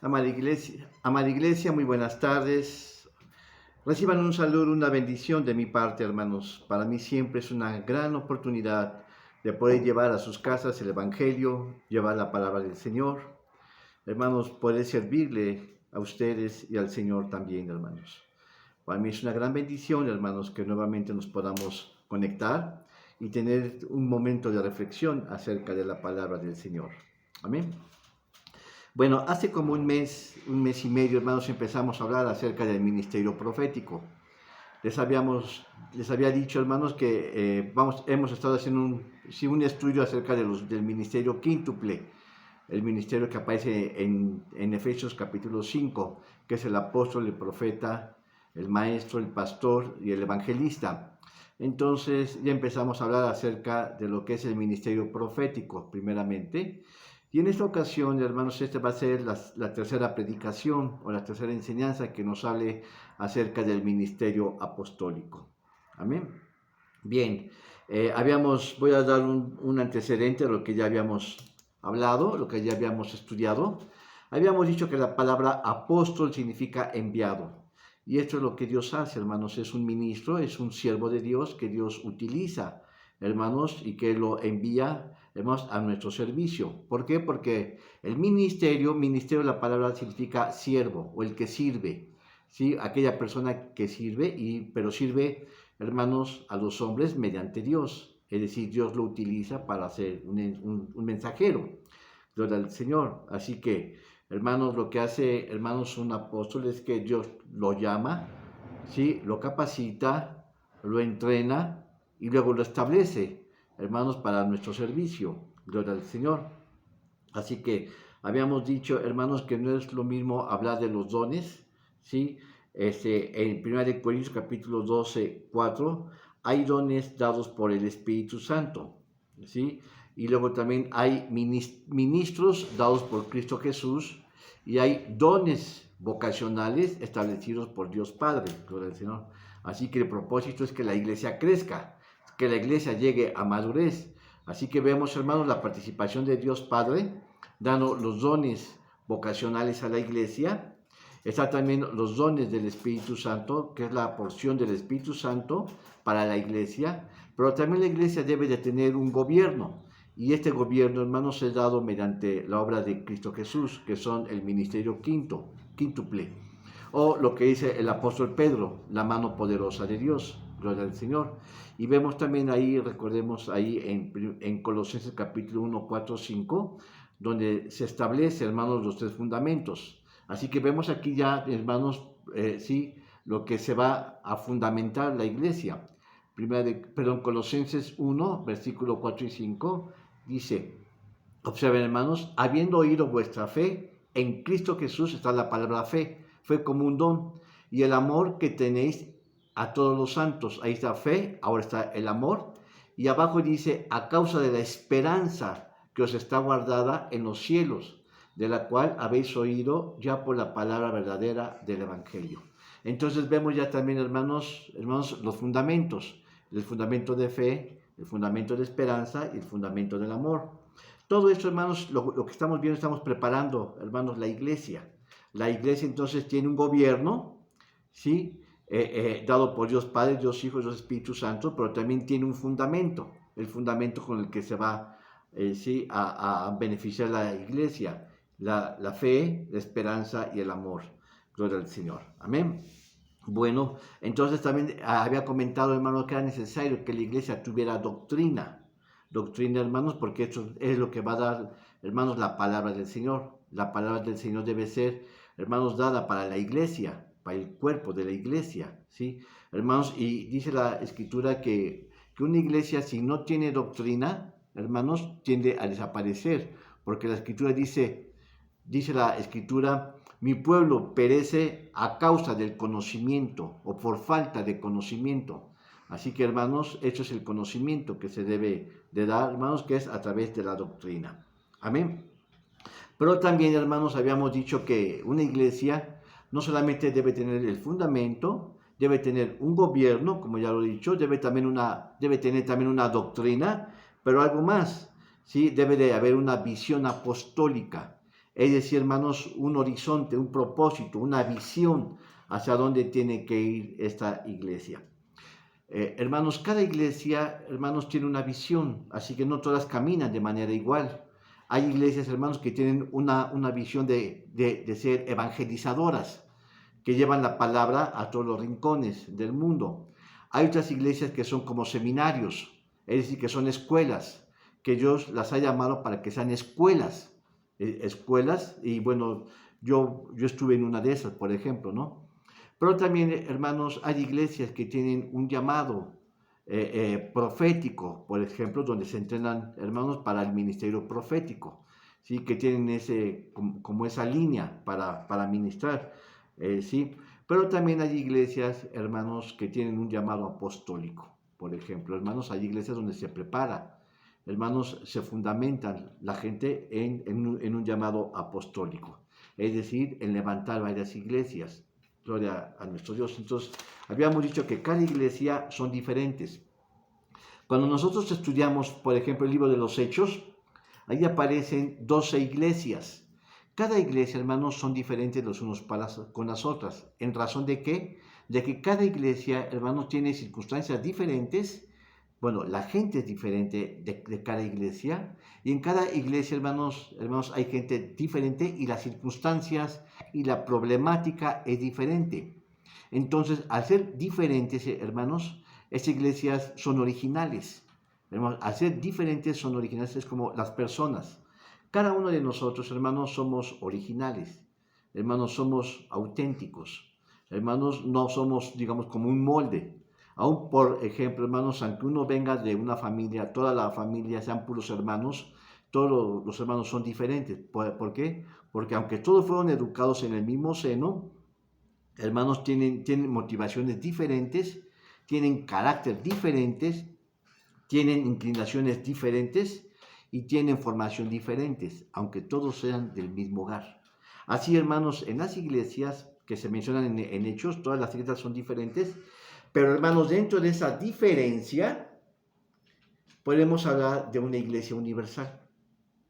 Amada iglesia, muy buenas tardes. Reciban un saludo, una bendición de mi parte, hermanos. Para mí siempre es una gran oportunidad de poder llevar a sus casas el Evangelio, llevar la palabra del Señor. Hermanos, poder servirle a ustedes y al Señor también, hermanos. Para mí es una gran bendición, hermanos, que nuevamente nos podamos conectar y tener un momento de reflexión acerca de la palabra del Señor. Amén. Bueno, hace como un mes y medio, hermanos, empezamos a hablar acerca del ministerio profético. Les había dicho, hermanos, que hemos estado haciendo un estudio acerca del ministerio quíntuple, el ministerio que aparece en Efesios capítulo 5, que es el apóstol, el profeta, el maestro, el pastor y el evangelista. Entonces ya empezamos a hablar acerca de lo que es el ministerio profético, primeramente. Y en esta ocasión, hermanos, esta va a ser la tercera predicación o la tercera enseñanza que nos hable acerca del ministerio apostólico. Amén. Bien, voy a dar un antecedente de lo que ya habíamos hablado, lo que ya habíamos estudiado. Habíamos dicho que la palabra apóstol significa enviado. Y esto es lo que Dios hace, hermanos. Es un ministro, es un siervo de Dios que Dios utiliza, hermanos, y que lo envía, hermanos, a nuestro servicio. ¿Por qué? Porque el ministerio, la palabra significa siervo o el que sirve, ¿sí? Aquella persona que sirve, pero sirve, hermanos, a los hombres mediante Dios. Es decir, Dios lo utiliza para ser un mensajero. Gloria al Señor. Así que, hermanos, lo que hace, hermanos, un apóstol es que Dios lo llama, ¿sí? Lo capacita, lo entrena y luego lo establece, hermanos, para nuestro servicio. Gloria al Señor. Así que habíamos dicho, hermanos, que no es lo mismo hablar de los dones, ¿sí? En 1 Corintios capítulo 12, 4, hay dones dados por el Espíritu Santo, ¿sí? Y luego también hay ministros dados por Cristo Jesús y hay dones vocacionales establecidos por Dios Padre, gloria al Señor. Así que el propósito es que la iglesia crezca, que la iglesia llegue a madurez. Así que vemos, hermanos, la participación de Dios Padre, dando los dones vocacionales a la iglesia. Está también los dones del Espíritu Santo, que es la porción del Espíritu Santo para la iglesia. Pero también la iglesia debe de tener un gobierno. Y este gobierno, hermanos, es dado mediante la obra de Cristo Jesús, que son el ministerio quíntuple. O lo que dice el apóstol Pedro, la mano poderosa de Dios. Gloria al Señor. Y vemos también ahí, recordemos ahí en Colosenses capítulo 1, 4, 5, donde se establece, hermanos, los tres fundamentos. Así que vemos aquí ya, hermanos, sí, lo que se va a fundamentar la iglesia. Colosenses 1, versículo 4 y 5, dice, observen, hermanos, habiendo oído vuestra fe, en Cristo Jesús está la palabra fe, fue como un don, y el amor que tenéis a todos los santos, ahí está fe, ahora está el amor, y abajo dice, a causa de la esperanza que os está guardada en los cielos, de la cual habéis oído ya por la palabra verdadera del Evangelio. Entonces vemos ya también, hermanos, los fundamentos, el fundamento de fe, el fundamento de esperanza y el fundamento del amor. Todo esto, hermanos, lo que estamos viendo, estamos preparando, hermanos, la iglesia. La iglesia entonces tiene un gobierno, ¿sí? Dado por Dios Padre, Dios Hijo, Dios Espíritu Santo, pero también tiene un fundamento, el fundamento con el que se va ¿sí? a beneficiar la iglesia, la fe, la esperanza y el amor. Gloria al Señor. Amén. Bueno, entonces también había comentado, hermano, que era necesario que la iglesia tuviera doctrina, hermanos, porque esto es lo que va a dar, hermanos, la palabra del Señor. La palabra del Señor debe ser, hermanos, dada para la iglesia, para el cuerpo de la iglesia, ¿sí? Hermanos, y dice la Escritura que una iglesia, si no tiene doctrina, hermanos, tiende a desaparecer, porque la Escritura dice la Escritura, mi pueblo perece a causa del conocimiento o por falta de conocimiento. Así que, hermanos, esto es el conocimiento que se debe de dar, hermanos, que es a través de la doctrina. Amén. Pero también, hermanos, habíamos dicho que una iglesia no solamente debe tener el fundamento, debe tener un gobierno, como ya lo he dicho, debe tener también una doctrina, pero algo más, ¿sí? Debe de haber una visión apostólica, es decir, hermanos, un horizonte, un propósito, una visión hacia dónde tiene que ir esta iglesia. Hermanos, cada iglesia, hermanos, tiene una visión, así que no todas caminan de manera igual. Hay iglesias, hermanos, que tienen una visión de ser evangelizadoras, que llevan la palabra a todos los rincones del mundo. Hay otras iglesias que son como seminarios, es decir, que son escuelas, que Dios las ha llamado para que sean escuelas. Escuelas, y bueno, yo estuve en una de esas, por ejemplo, ¿no? Pero también, hermanos, hay iglesias que tienen un llamado profético, por ejemplo, donde se entrenan, hermanos, para el ministerio profético, ¿sí? Que tienen como esa línea para ministrar, ¿sí? Pero también hay iglesias, hermanos, que tienen un llamado apostólico, por ejemplo, hermanos, hay iglesias donde se prepara, hermanos, se fundamentan la gente en un llamado apostólico, es decir, en levantar varias iglesias. Gloria a nuestro Dios. Entonces, habíamos dicho que cada iglesia son diferentes. Cuando nosotros estudiamos, por ejemplo, el libro de los Hechos, ahí aparecen 12 iglesias. Cada iglesia, hermanos, son diferentes los unos con las otras. ¿En razón de qué? De que cada iglesia, hermanos, tiene circunstancias diferentes. Bueno, la gente es diferente de cada iglesia. Y en cada iglesia, hermanos, hay gente diferente y las circunstancias y la problemática es diferente. Entonces, al ser diferentes, hermanos, estas iglesias son originales. Hermanos, al ser diferentes son originales, es como las personas. Cada uno de nosotros, hermanos, somos originales. Hermanos, somos auténticos. Hermanos, no somos, digamos, como un molde. Aún, por ejemplo, hermanos, aunque uno venga de una familia, toda la familia sean puros hermanos, todos los hermanos son diferentes. ¿Por qué? Porque aunque todos fueron educados en el mismo seno, hermanos, tienen motivaciones diferentes, tienen carácter diferentes, tienen inclinaciones diferentes y tienen formación diferentes, aunque todos sean del mismo hogar. Así, hermanos, en las iglesias que se mencionan en Hechos, todas las iglesias son diferentes, pero, hermanos, dentro de esa diferencia, podemos hablar de una iglesia universal.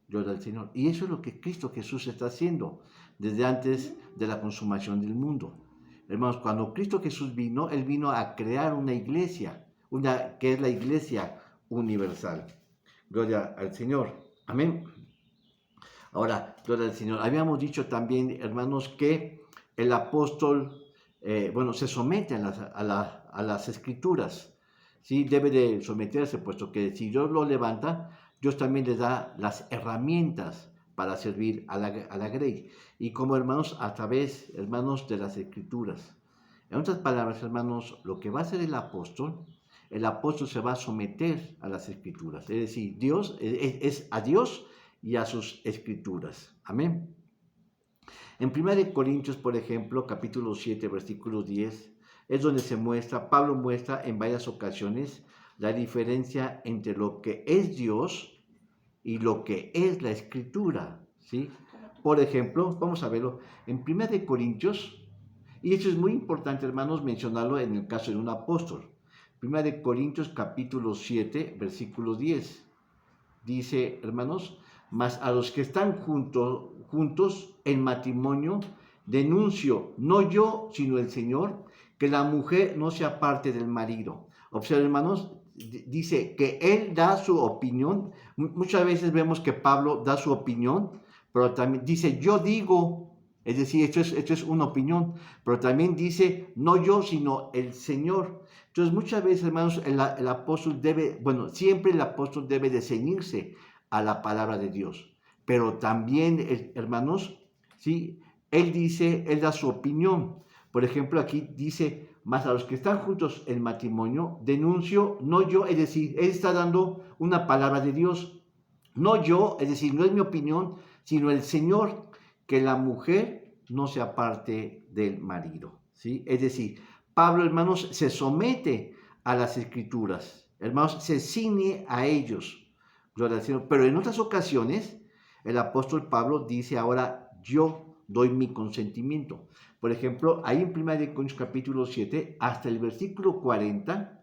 Gloria al Señor. Y eso es lo que Cristo Jesús está haciendo desde antes de la consumación del mundo. Hermanos, cuando Cristo Jesús vino, Él vino a crear una iglesia, que es la iglesia universal. Gloria al Señor. Amén. Ahora, gloria al Señor. Habíamos dicho también, hermanos, que el apóstol, se somete a las escrituras. ¿Sí? Debe de someterse, puesto que si Dios lo levanta, Dios también le da las herramientas para servir a la grey. Y como hermanos, a través, hermanos, de las escrituras. En otras palabras, hermanos, lo que va a hacer el apóstol se va a someter a las escrituras. Es decir, Dios es a Dios y a sus escrituras. Amén. En 1 Corintios, por ejemplo, capítulo 7, versículo 10, es donde Pablo muestra en varias ocasiones la diferencia entre lo que es Dios y lo que es la escritura, ¿sí? Por ejemplo, vamos a verlo en 1 Corintios, y eso es muy importante, hermanos, mencionarlo en el caso de un apóstol. 1 Corintios capítulo 7, versículo 10. Dice, hermanos, mas a los que están juntos en matrimonio, denuncio, no yo, sino el Señor, que la mujer no se aparte del marido. Observen, hermanos, dice que él da su opinión. Muchas veces vemos que Pablo da su opinión, pero también dice, yo digo, es decir, esto es una opinión, pero también dice, no yo, sino el Señor. Entonces, muchas veces, hermanos, el apóstol siempre el apóstol debe de ceñirse a la palabra de Dios. Pero también, hermanos, ¿sí? Él da su opinión. Por ejemplo, aquí dice, mas a los que están juntos en matrimonio, denuncio, no yo, es decir, él está dando una palabra de Dios. No yo, es decir, no es mi opinión, sino el Señor, que la mujer no se aparte del marido, ¿sí? Es decir, Pablo, hermanos, se somete a las escrituras, hermanos, se ciñe a ellos, gloria al Señor. Pero en otras ocasiones, el apóstol Pablo dice ahora, yo doy mi consentimiento. Por ejemplo, ahí en 1 Corintios capítulo 7, hasta el versículo 40,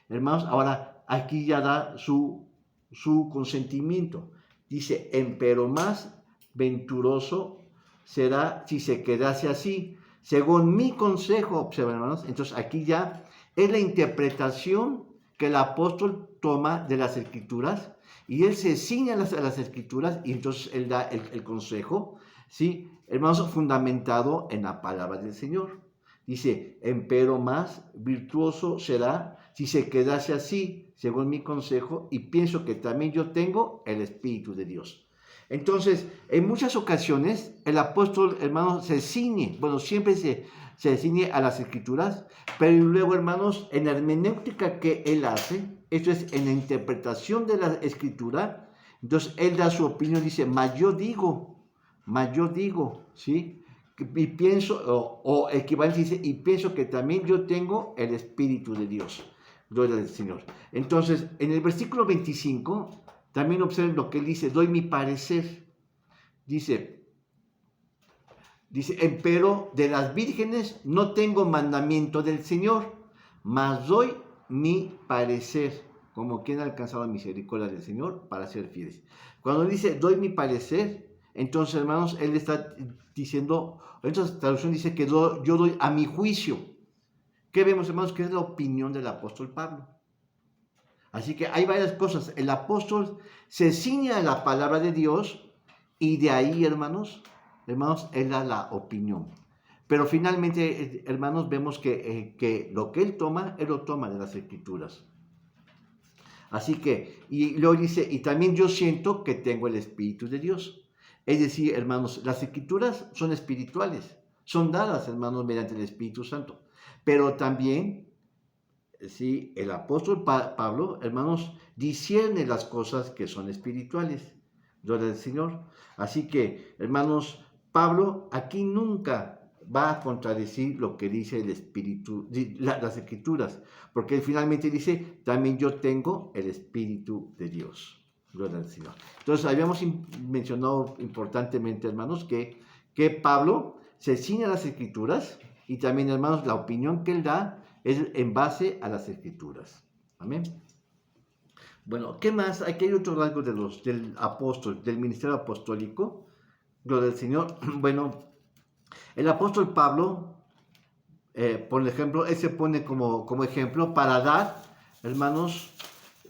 hermanos, ahora aquí ya da su su consentimiento. Dice, empero más venturoso será si se quedase así, según mi consejo, observen hermanos. Entonces aquí ya es la interpretación que el apóstol toma de las escrituras y él se ciña a las escrituras y entonces él da el consejo, ¿sí? Hermanos, fundamentado en la palabra del Señor. Dice, empero más virtuoso será si se quedase así, según mi consejo, y pienso que también yo tengo el Espíritu de Dios. Entonces, en muchas ocasiones, el apóstol, hermanos, se ciñe, bueno, siempre se ciñe a las escrituras, pero luego, hermanos, en la hermenéutica que él hace, esto es, en la interpretación de la escritura, entonces él da su opinión, dice, mas yo digo, ¿sí? Y pienso, o equivalente dice, y pienso que también yo tengo el Espíritu de Dios. Gloria al Señor. Entonces, en el versículo 25, también observen lo que él dice, doy mi parecer. Dice, empero de las vírgenes no tengo mandamiento del Señor, mas doy mi parecer, como quien ha alcanzado la misericordia del Señor para ser fieles. Cuando él dice, doy mi parecer, entonces, hermanos, él está diciendo, en esta traducción dice que yo doy a mi juicio. ¿Qué vemos, hermanos? Que es la opinión del apóstol Pablo. Así que hay varias cosas. El apóstol se ciñe a la palabra de Dios y de ahí, hermanos, él da la opinión. Pero finalmente, hermanos, vemos que lo que él lo toma de las escrituras. Así que, y luego dice, y también yo siento que tengo el Espíritu de Dios. Es decir, hermanos, las escrituras son espirituales, son dadas, hermanos, mediante el Espíritu Santo. Pero también, sí, el apóstol Pablo, hermanos, discierne las cosas que son espirituales. Gloria al Señor. Así que, hermanos, Pablo aquí nunca va a contradecir lo que dice el Espíritu, las Escrituras, porque él finalmente dice, también yo tengo el Espíritu de Dios. Gloria al Señor. Entonces, habíamos mencionado importantemente, hermanos, que Pablo se ciñe a las Escrituras y también, hermanos, la opinión que él da es en base a las Escrituras. Amén. Bueno, ¿qué más? Aquí hay otro rasgo del apóstol, del ministerio apostólico. Gloria al Señor. Bueno, el apóstol Pablo, por ejemplo, él se pone como ejemplo para dar, hermanos,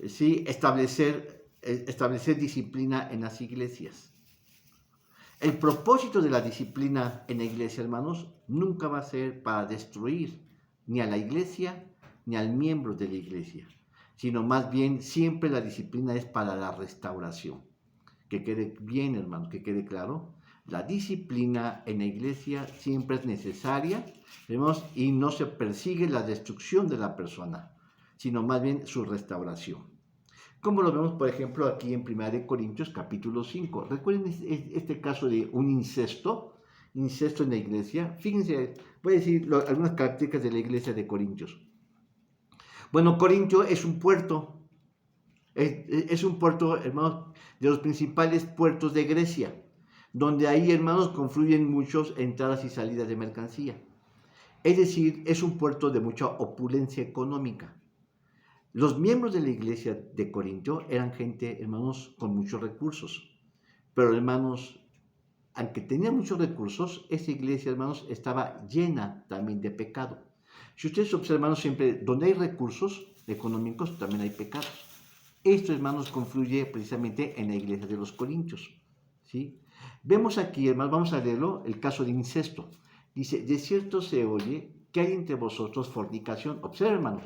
sí, establecer disciplina en las iglesias. El propósito de la disciplina en la iglesia, hermanos, nunca va a ser para destruir ni a la iglesia ni al miembro de la iglesia, sino más bien siempre la disciplina es para la restauración. Que quede bien, hermanos, que quede claro. La disciplina en la iglesia siempre es necesaria, hermanos, y no se persigue la destrucción de la persona, sino más bien su restauración. Como lo vemos, por ejemplo, aquí en 1 Corintios capítulo 5. Recuerden este caso de un incesto en la iglesia. Fíjense, voy a decir algunas características de la iglesia de Corintios. Bueno, Corintio es un puerto. Es un puerto, hermanos, de los principales puertos de Grecia, donde ahí, hermanos, confluyen muchas entradas y salidas de mercancía. Es decir, es un puerto de mucha opulencia económica. Los miembros de la iglesia de Corintio eran gente, hermanos, con muchos recursos. Pero, hermanos, aunque tenía muchos recursos, esa iglesia, hermanos, estaba llena también de pecado. Si ustedes observan, hermanos, siempre donde hay recursos económicos, también hay pecados. Esto, hermanos, confluye precisamente en la iglesia de los Corintios, ¿sí? Vemos aquí, hermanos, vamos a leerlo, el caso de incesto. Dice, de cierto se oye que hay entre vosotros fornicación. Observen, hermanos,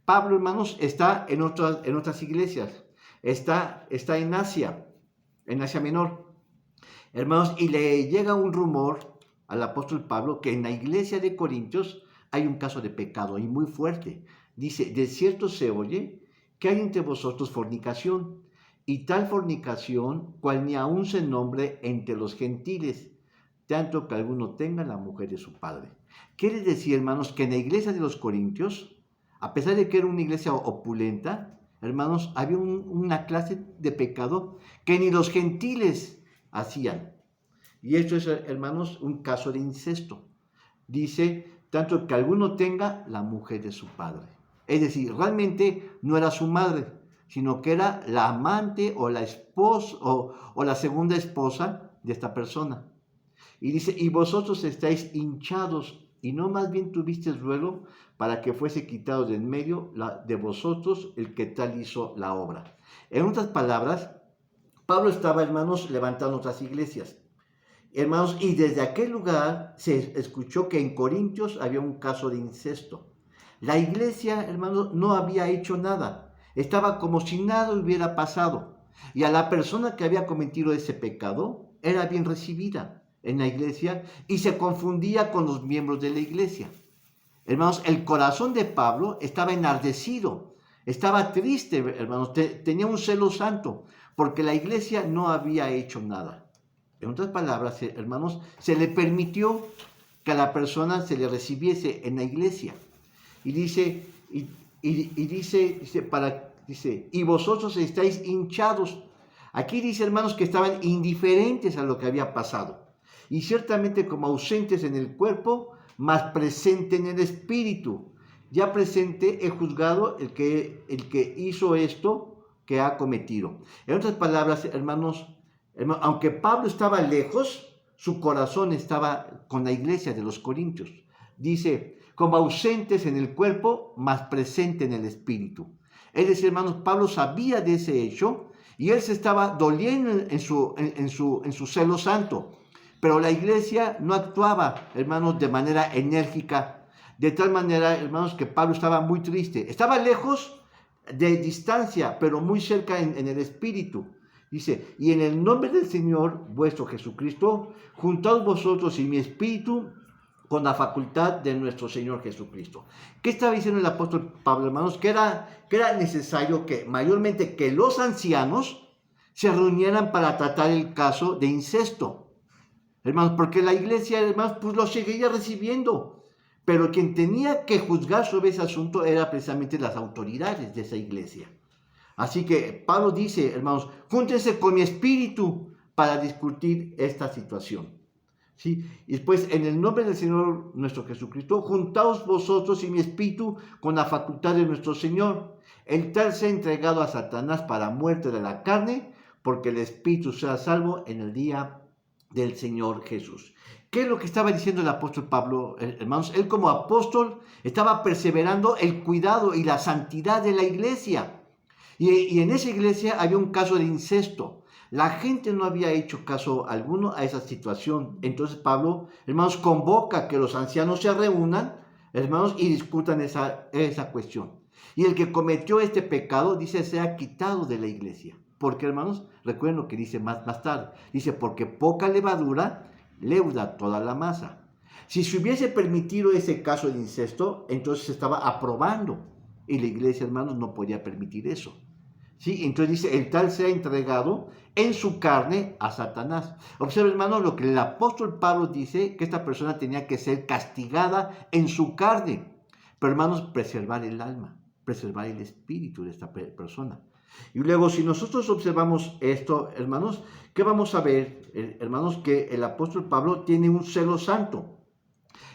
Pablo, hermanos, está en otras iglesias, está en Asia Menor, hermanos, y le llega un rumor al apóstol Pablo que en la iglesia de Corintios hay un caso de pecado y muy fuerte. Dice, de cierto se oye que hay entre vosotros fornicación, y tal fornicación cual ni aun se nombre entre los gentiles, tanto que alguno tenga la mujer de su padre. Quiere decir, hermanos, que en la iglesia de los Corintios, a pesar de que era una iglesia opulenta, hermanos, había una clase de pecado que ni los gentiles hacían. Y esto es, hermanos, un caso de incesto. Dice, tanto que alguno tenga la mujer de su padre. Es decir, realmente no era su madre, sino que era la amante o la esposa o la segunda esposa de esta persona. Y dice, y vosotros estáis hinchados, y no más bien tuvisteis ruego para que fuese quitado de en medio de vosotros el que tal hizo la obra. En otras palabras, Pablo estaba, hermanos, levantando otras iglesias. Hermanos, y desde aquel lugar se escuchó que en Corintios había un caso de incesto. La iglesia, hermanos, no había hecho nada. Estaba como si nada hubiera pasado. Y a la persona que había cometido ese pecado era bien recibida en la iglesia y se confundía con los miembros de la iglesia. Hermanos, el corazón de Pablo estaba enardecido, estaba triste, hermanos, tenía un celo santo, porque la iglesia no había hecho nada. En otras palabras, hermanos, se le permitió que a la persona se le recibiese en la iglesia. Y dice, y vosotros estáis hinchados. Aquí dice, hermanos, que estaban indiferentes a lo que había pasado. Y ciertamente como ausentes en el cuerpo, mas presente en el espíritu. Ya presente he juzgado el que hizo esto que ha cometido. En otras palabras, hermanos, aunque Pablo estaba lejos, su corazón estaba con la iglesia de los Corintios. Dice, como ausentes en el cuerpo, mas presente en el espíritu. Es decir, hermanos, Pablo sabía de ese hecho y él se estaba doliendo en su celo santo. Pero la iglesia no actuaba, hermanos, de manera enérgica. De tal manera, hermanos, que Pablo estaba muy triste. Estaba lejos de distancia, pero muy cerca en el espíritu. Dice, y en el nombre del Señor vuestro Jesucristo, juntaos vosotros y mi espíritu con la facultad de nuestro Señor Jesucristo. ¿Qué estaba diciendo el apóstol Pablo, hermanos? Que era necesario que mayormente que los ancianos se reunieran para tratar el caso de incesto. Hermanos, porque la iglesia, hermanos, pues lo seguía recibiendo. Pero quien tenía que juzgar sobre ese asunto era precisamente las autoridades de esa iglesia. Así que Pablo dice, hermanos, júntense con mi espíritu para discutir esta situación. ¿Sí? Y después, en el nombre del Señor nuestro Jesucristo, juntaos vosotros y mi espíritu con la facultad de nuestro Señor. El tal sea entregado a Satanás para muerte de la carne, porque el espíritu sea salvo en el día del Señor Jesús. ¿Qué es lo que estaba diciendo el apóstol Pablo, hermanos? Él como apóstol estaba perseverando el cuidado y la santidad de la iglesia. Y en esa iglesia había un caso de incesto. La gente no había hecho caso alguno a esa situación. Entonces Pablo, hermanos, convoca que los ancianos se reúnan, hermanos, y discutan esa cuestión. Y el que cometió este pecado, dice, sea quitado de la iglesia. Porque, hermanos, recuerden lo que dice más tarde. Dice, porque poca levadura leuda toda la masa. Si se hubiese permitido ese caso de incesto, entonces se estaba aprobando. Y la iglesia, hermanos, no podía permitir eso. ¿Sí? Entonces dice, el tal sea entregado en su carne a Satanás. Observen, hermanos, lo que el apóstol Pablo dice, que esta persona tenía que ser castigada en su carne. Pero, hermanos, preservar el alma, preservar el espíritu de esta persona. Y luego, si nosotros observamos esto, hermanos, ¿qué vamos a ver? Hermanos, que el apóstol Pablo tiene un celo santo.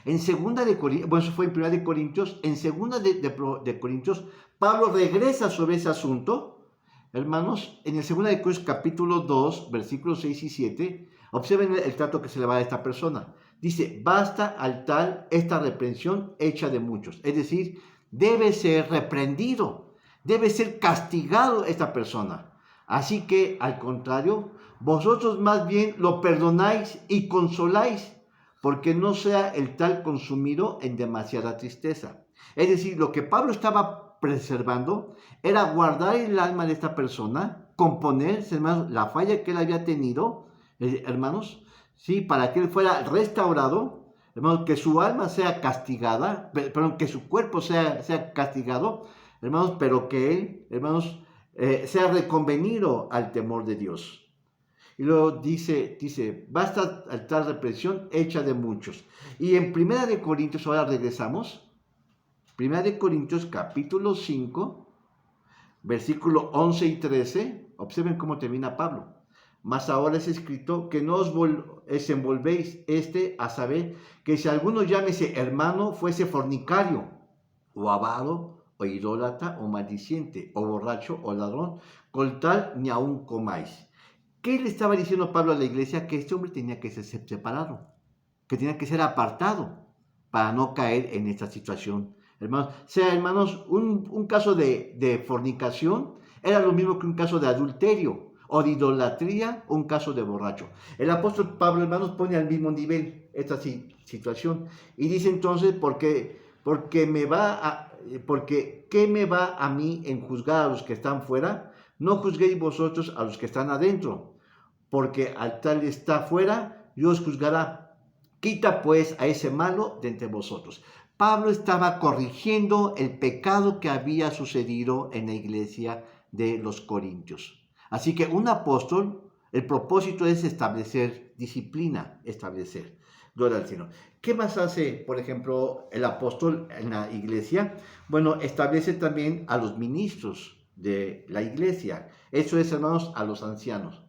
En 2 de Corintios, bueno, eso fue en 1 de Corintios, en 2 de Corintios, Pablo regresa sobre ese asunto. Hermanos, en el 2 de Corintios capítulo 2, versículos 6 y 7, observen el trato que se le va a esta persona. Dice, basta al tal esta reprensión hecha de muchos. Es decir, debe ser reprendido, debe ser castigado esta persona. Así que, al contrario, vosotros más bien lo perdonáis y consoláis, porque no sea el tal consumido en demasiada tristeza. Es decir, lo que Pablo estaba preservando era guardar el alma de esta persona, componer, hermanos, la falla que él había tenido, hermanos, ¿sí? Para que él fuera restaurado, hermanos, que su alma sea castigada, perdón, que su cuerpo sea castigado, hermanos, pero que él, hermanos, sea reconvenido al temor de Dios. Y luego dice, basta al tal represión hecha de muchos. Y en 1 de Corintios, ahora regresamos, 1 de Corintios capítulo 5, versículo 11 y 13, observen cómo termina Pablo. Mas ahora es escrito que no os envolvéis a saber, que si alguno llámese hermano, fuese fornicario, o avaro, o idólatra, o maldiciente, o borracho, o ladrón, con tal ni aún comáis. ¿Qué le estaba diciendo Pablo a la iglesia? Que este hombre tenía que ser separado, que tenía que ser apartado para no caer en esta situación. Hermanos, sea, hermanos, un caso de fornicación era lo mismo que un caso de adulterio, o de idolatría, o un caso de borracho. El apóstol Pablo, hermanos, pone al mismo nivel esta situación y dice entonces, porque ¿qué me va a mí en juzgar a los que están fuera? No juzguéis vosotros a los que están adentro, porque al tal está fuera, Dios juzgará. Quita pues a ese malo de entre vosotros. Pablo estaba corrigiendo el pecado que había sucedido en la iglesia de los Corintios. Así que un apóstol, el propósito es establecer disciplina, establecer. Gloria al Señor. ¿Qué más hace, por ejemplo, el apóstol en la iglesia? Bueno, establece también a los ministros de la iglesia. Eso es, hermanos, a los ancianos.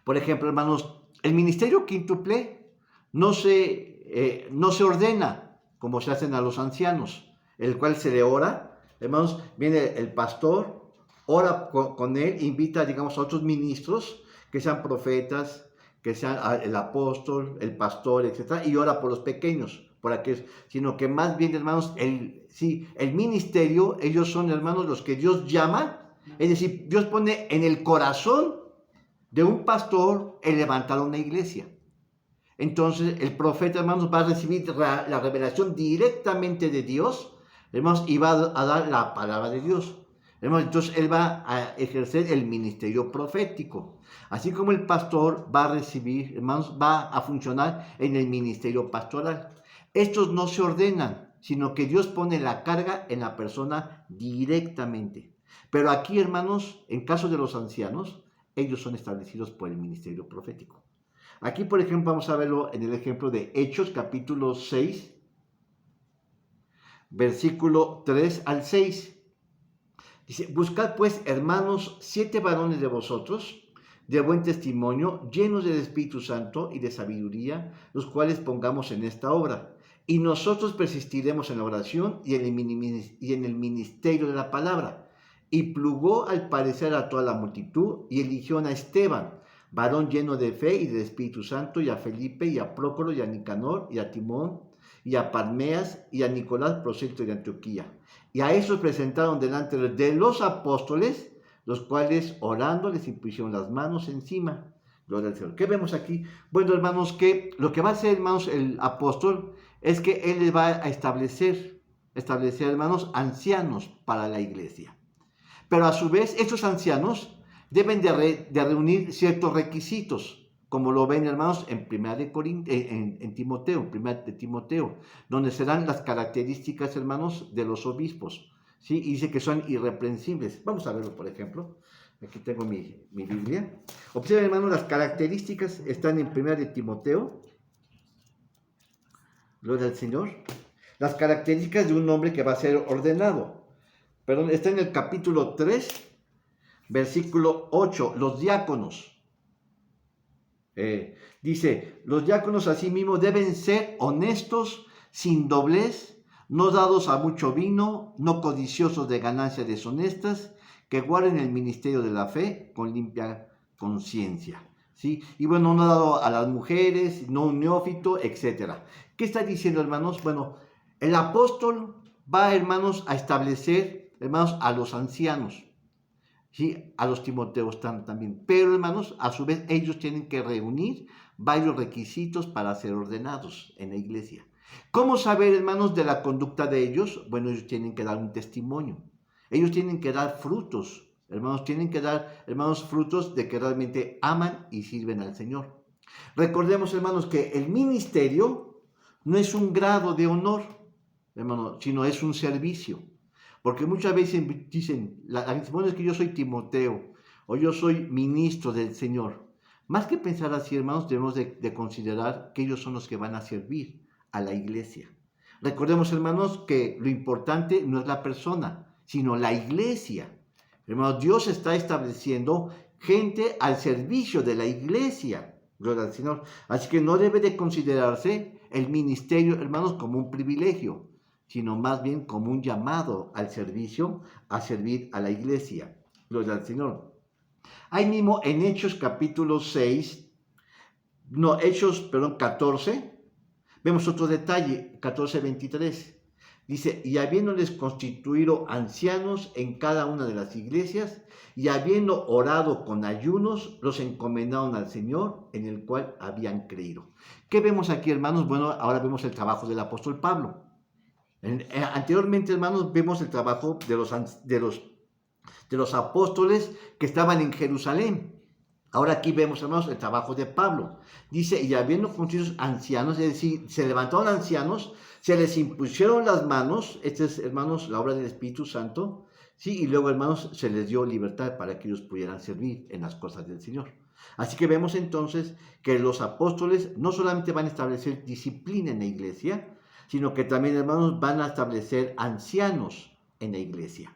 Por ejemplo, hermanos, el ministerio quíntuple no se ordena como se hacen a los ancianos, el cual se le ora. Hermanos, viene el pastor, ora con él, invita, digamos, a otros ministros que sean profetas, que sean el apóstol, el pastor, etc. Y ora por los pequeños, por aquellos, sino que más bien, hermanos, el ministerio, ellos son, hermanos, los que Dios llama, es decir, Dios pone en el corazón de un pastor el levantar una iglesia. Entonces el profeta, hermanos, va a recibir la revelación directamente de Dios, hermanos, y va a dar la palabra de Dios. Hermanos, entonces él va a ejercer el ministerio profético. Así como el pastor va a recibir, hermanos, va a funcionar en el ministerio pastoral. Estos no se ordenan, sino que Dios pone la carga en la persona directamente. Pero aquí, hermanos, en caso de los ancianos, ellos son establecidos por el ministerio profético. Aquí, por ejemplo, vamos a verlo en el ejemplo de Hechos, capítulo 6, versículo 3 al 6. Dice, buscad pues, hermanos, 7 varones de vosotros, de buen testimonio, llenos del Espíritu Santo y de sabiduría, los cuales pongamos en esta obra. Y nosotros persistiremos en la oración y en el ministerio de la palabra. Y plugó al parecer a toda la multitud y eligió a Esteban, varón lleno de fe y del Espíritu Santo, y a Felipe, y a Prócoro, y a Nicanor, y a Timón, y a Parmeas, y a Nicolás, prosélito de Antioquía. Y a estos presentaron delante de los apóstoles, los cuales orando les impusieron las manos encima. Gloria al Señor. ¿Qué vemos aquí? Bueno, hermanos, que lo que va a hacer, hermanos, el apóstol es que él les va a establecer, hermanos, ancianos para la iglesia. Pero a su vez, estos ancianos deben de reunir ciertos requisitos, como lo ven, hermanos, en Timoteo, de Timoteo, donde serán las características, hermanos, de los obispos, ¿sí? Y dice que son irreprensibles. Vamos a verlo, por ejemplo. Aquí tengo mi Biblia. Observen, hermanos, las características están en 1 de Timoteo. Gloria al Señor. Las características de un hombre que va a ser ordenado. Perdón, está en el capítulo 3, versículo 8, los diáconos. Dice, los diáconos asimismo deben ser honestos, sin doblez, no dados a mucho vino, no codiciosos de ganancias deshonestas, que guarden el ministerio de la fe con limpia conciencia. ¿Sí? Y bueno, no dado a las mujeres, no un neófito, etc. ¿Qué está diciendo, hermanos? Bueno, el apóstol va, hermanos, a establecer, hermanos, a los ancianos. Sí, a los Timoteos también. Pero, hermanos, a su vez ellos tienen que reunir varios requisitos para ser ordenados en la iglesia. ¿Cómo saber, hermanos, de la conducta de ellos? Bueno, ellos tienen que dar un testimonio. Ellos tienen que dar frutos. Hermanos, tienen que dar, hermanos, frutos de que realmente aman y sirven al Señor. Recordemos, hermanos, que el ministerio no es un grado de honor, hermanos, sino es un servicio. Porque muchas veces dicen, bueno, es que yo soy Timoteo, o yo soy ministro del Señor. Más que pensar así, hermanos, debemos de considerar que ellos son los que van a servir a la iglesia. Recordemos, hermanos, que lo importante no es la persona, sino la iglesia. Hermanos, Dios está estableciendo gente al servicio de la iglesia. Gloria al Señor. Así que no debe de considerarse el ministerio, hermanos, como un privilegio, sino más bien como un llamado al servicio, a servir a la iglesia. Gloria al Señor. Ahí mismo en Hechos capítulo 6, no, Hechos, perdón, 14, vemos otro detalle, 14:23. Dice, y habiéndoles constituido ancianos en cada una de las iglesias, y habiendo orado con ayunos, los encomendaron al Señor, en el cual habían creído. ¿Qué vemos aquí, hermanos? Bueno, ahora vemos el trabajo del apóstol Pablo. Anteriormente, hermanos, vemos el trabajo de los apóstoles que estaban en Jerusalén. Ahora aquí vemos, hermanos, el trabajo de Pablo. Dice, y habiendo constituidos ancianos, es decir, se levantaron ancianos, se les impusieron las manos, esta es, hermanos, la obra del Espíritu Santo, ¿sí? Y luego, hermanos, se les dio libertad para que ellos pudieran servir en las cosas del Señor. Así que vemos entonces que los apóstoles no solamente van a establecer disciplina en la iglesia, sino que también, hermanos, van a establecer ancianos en la iglesia.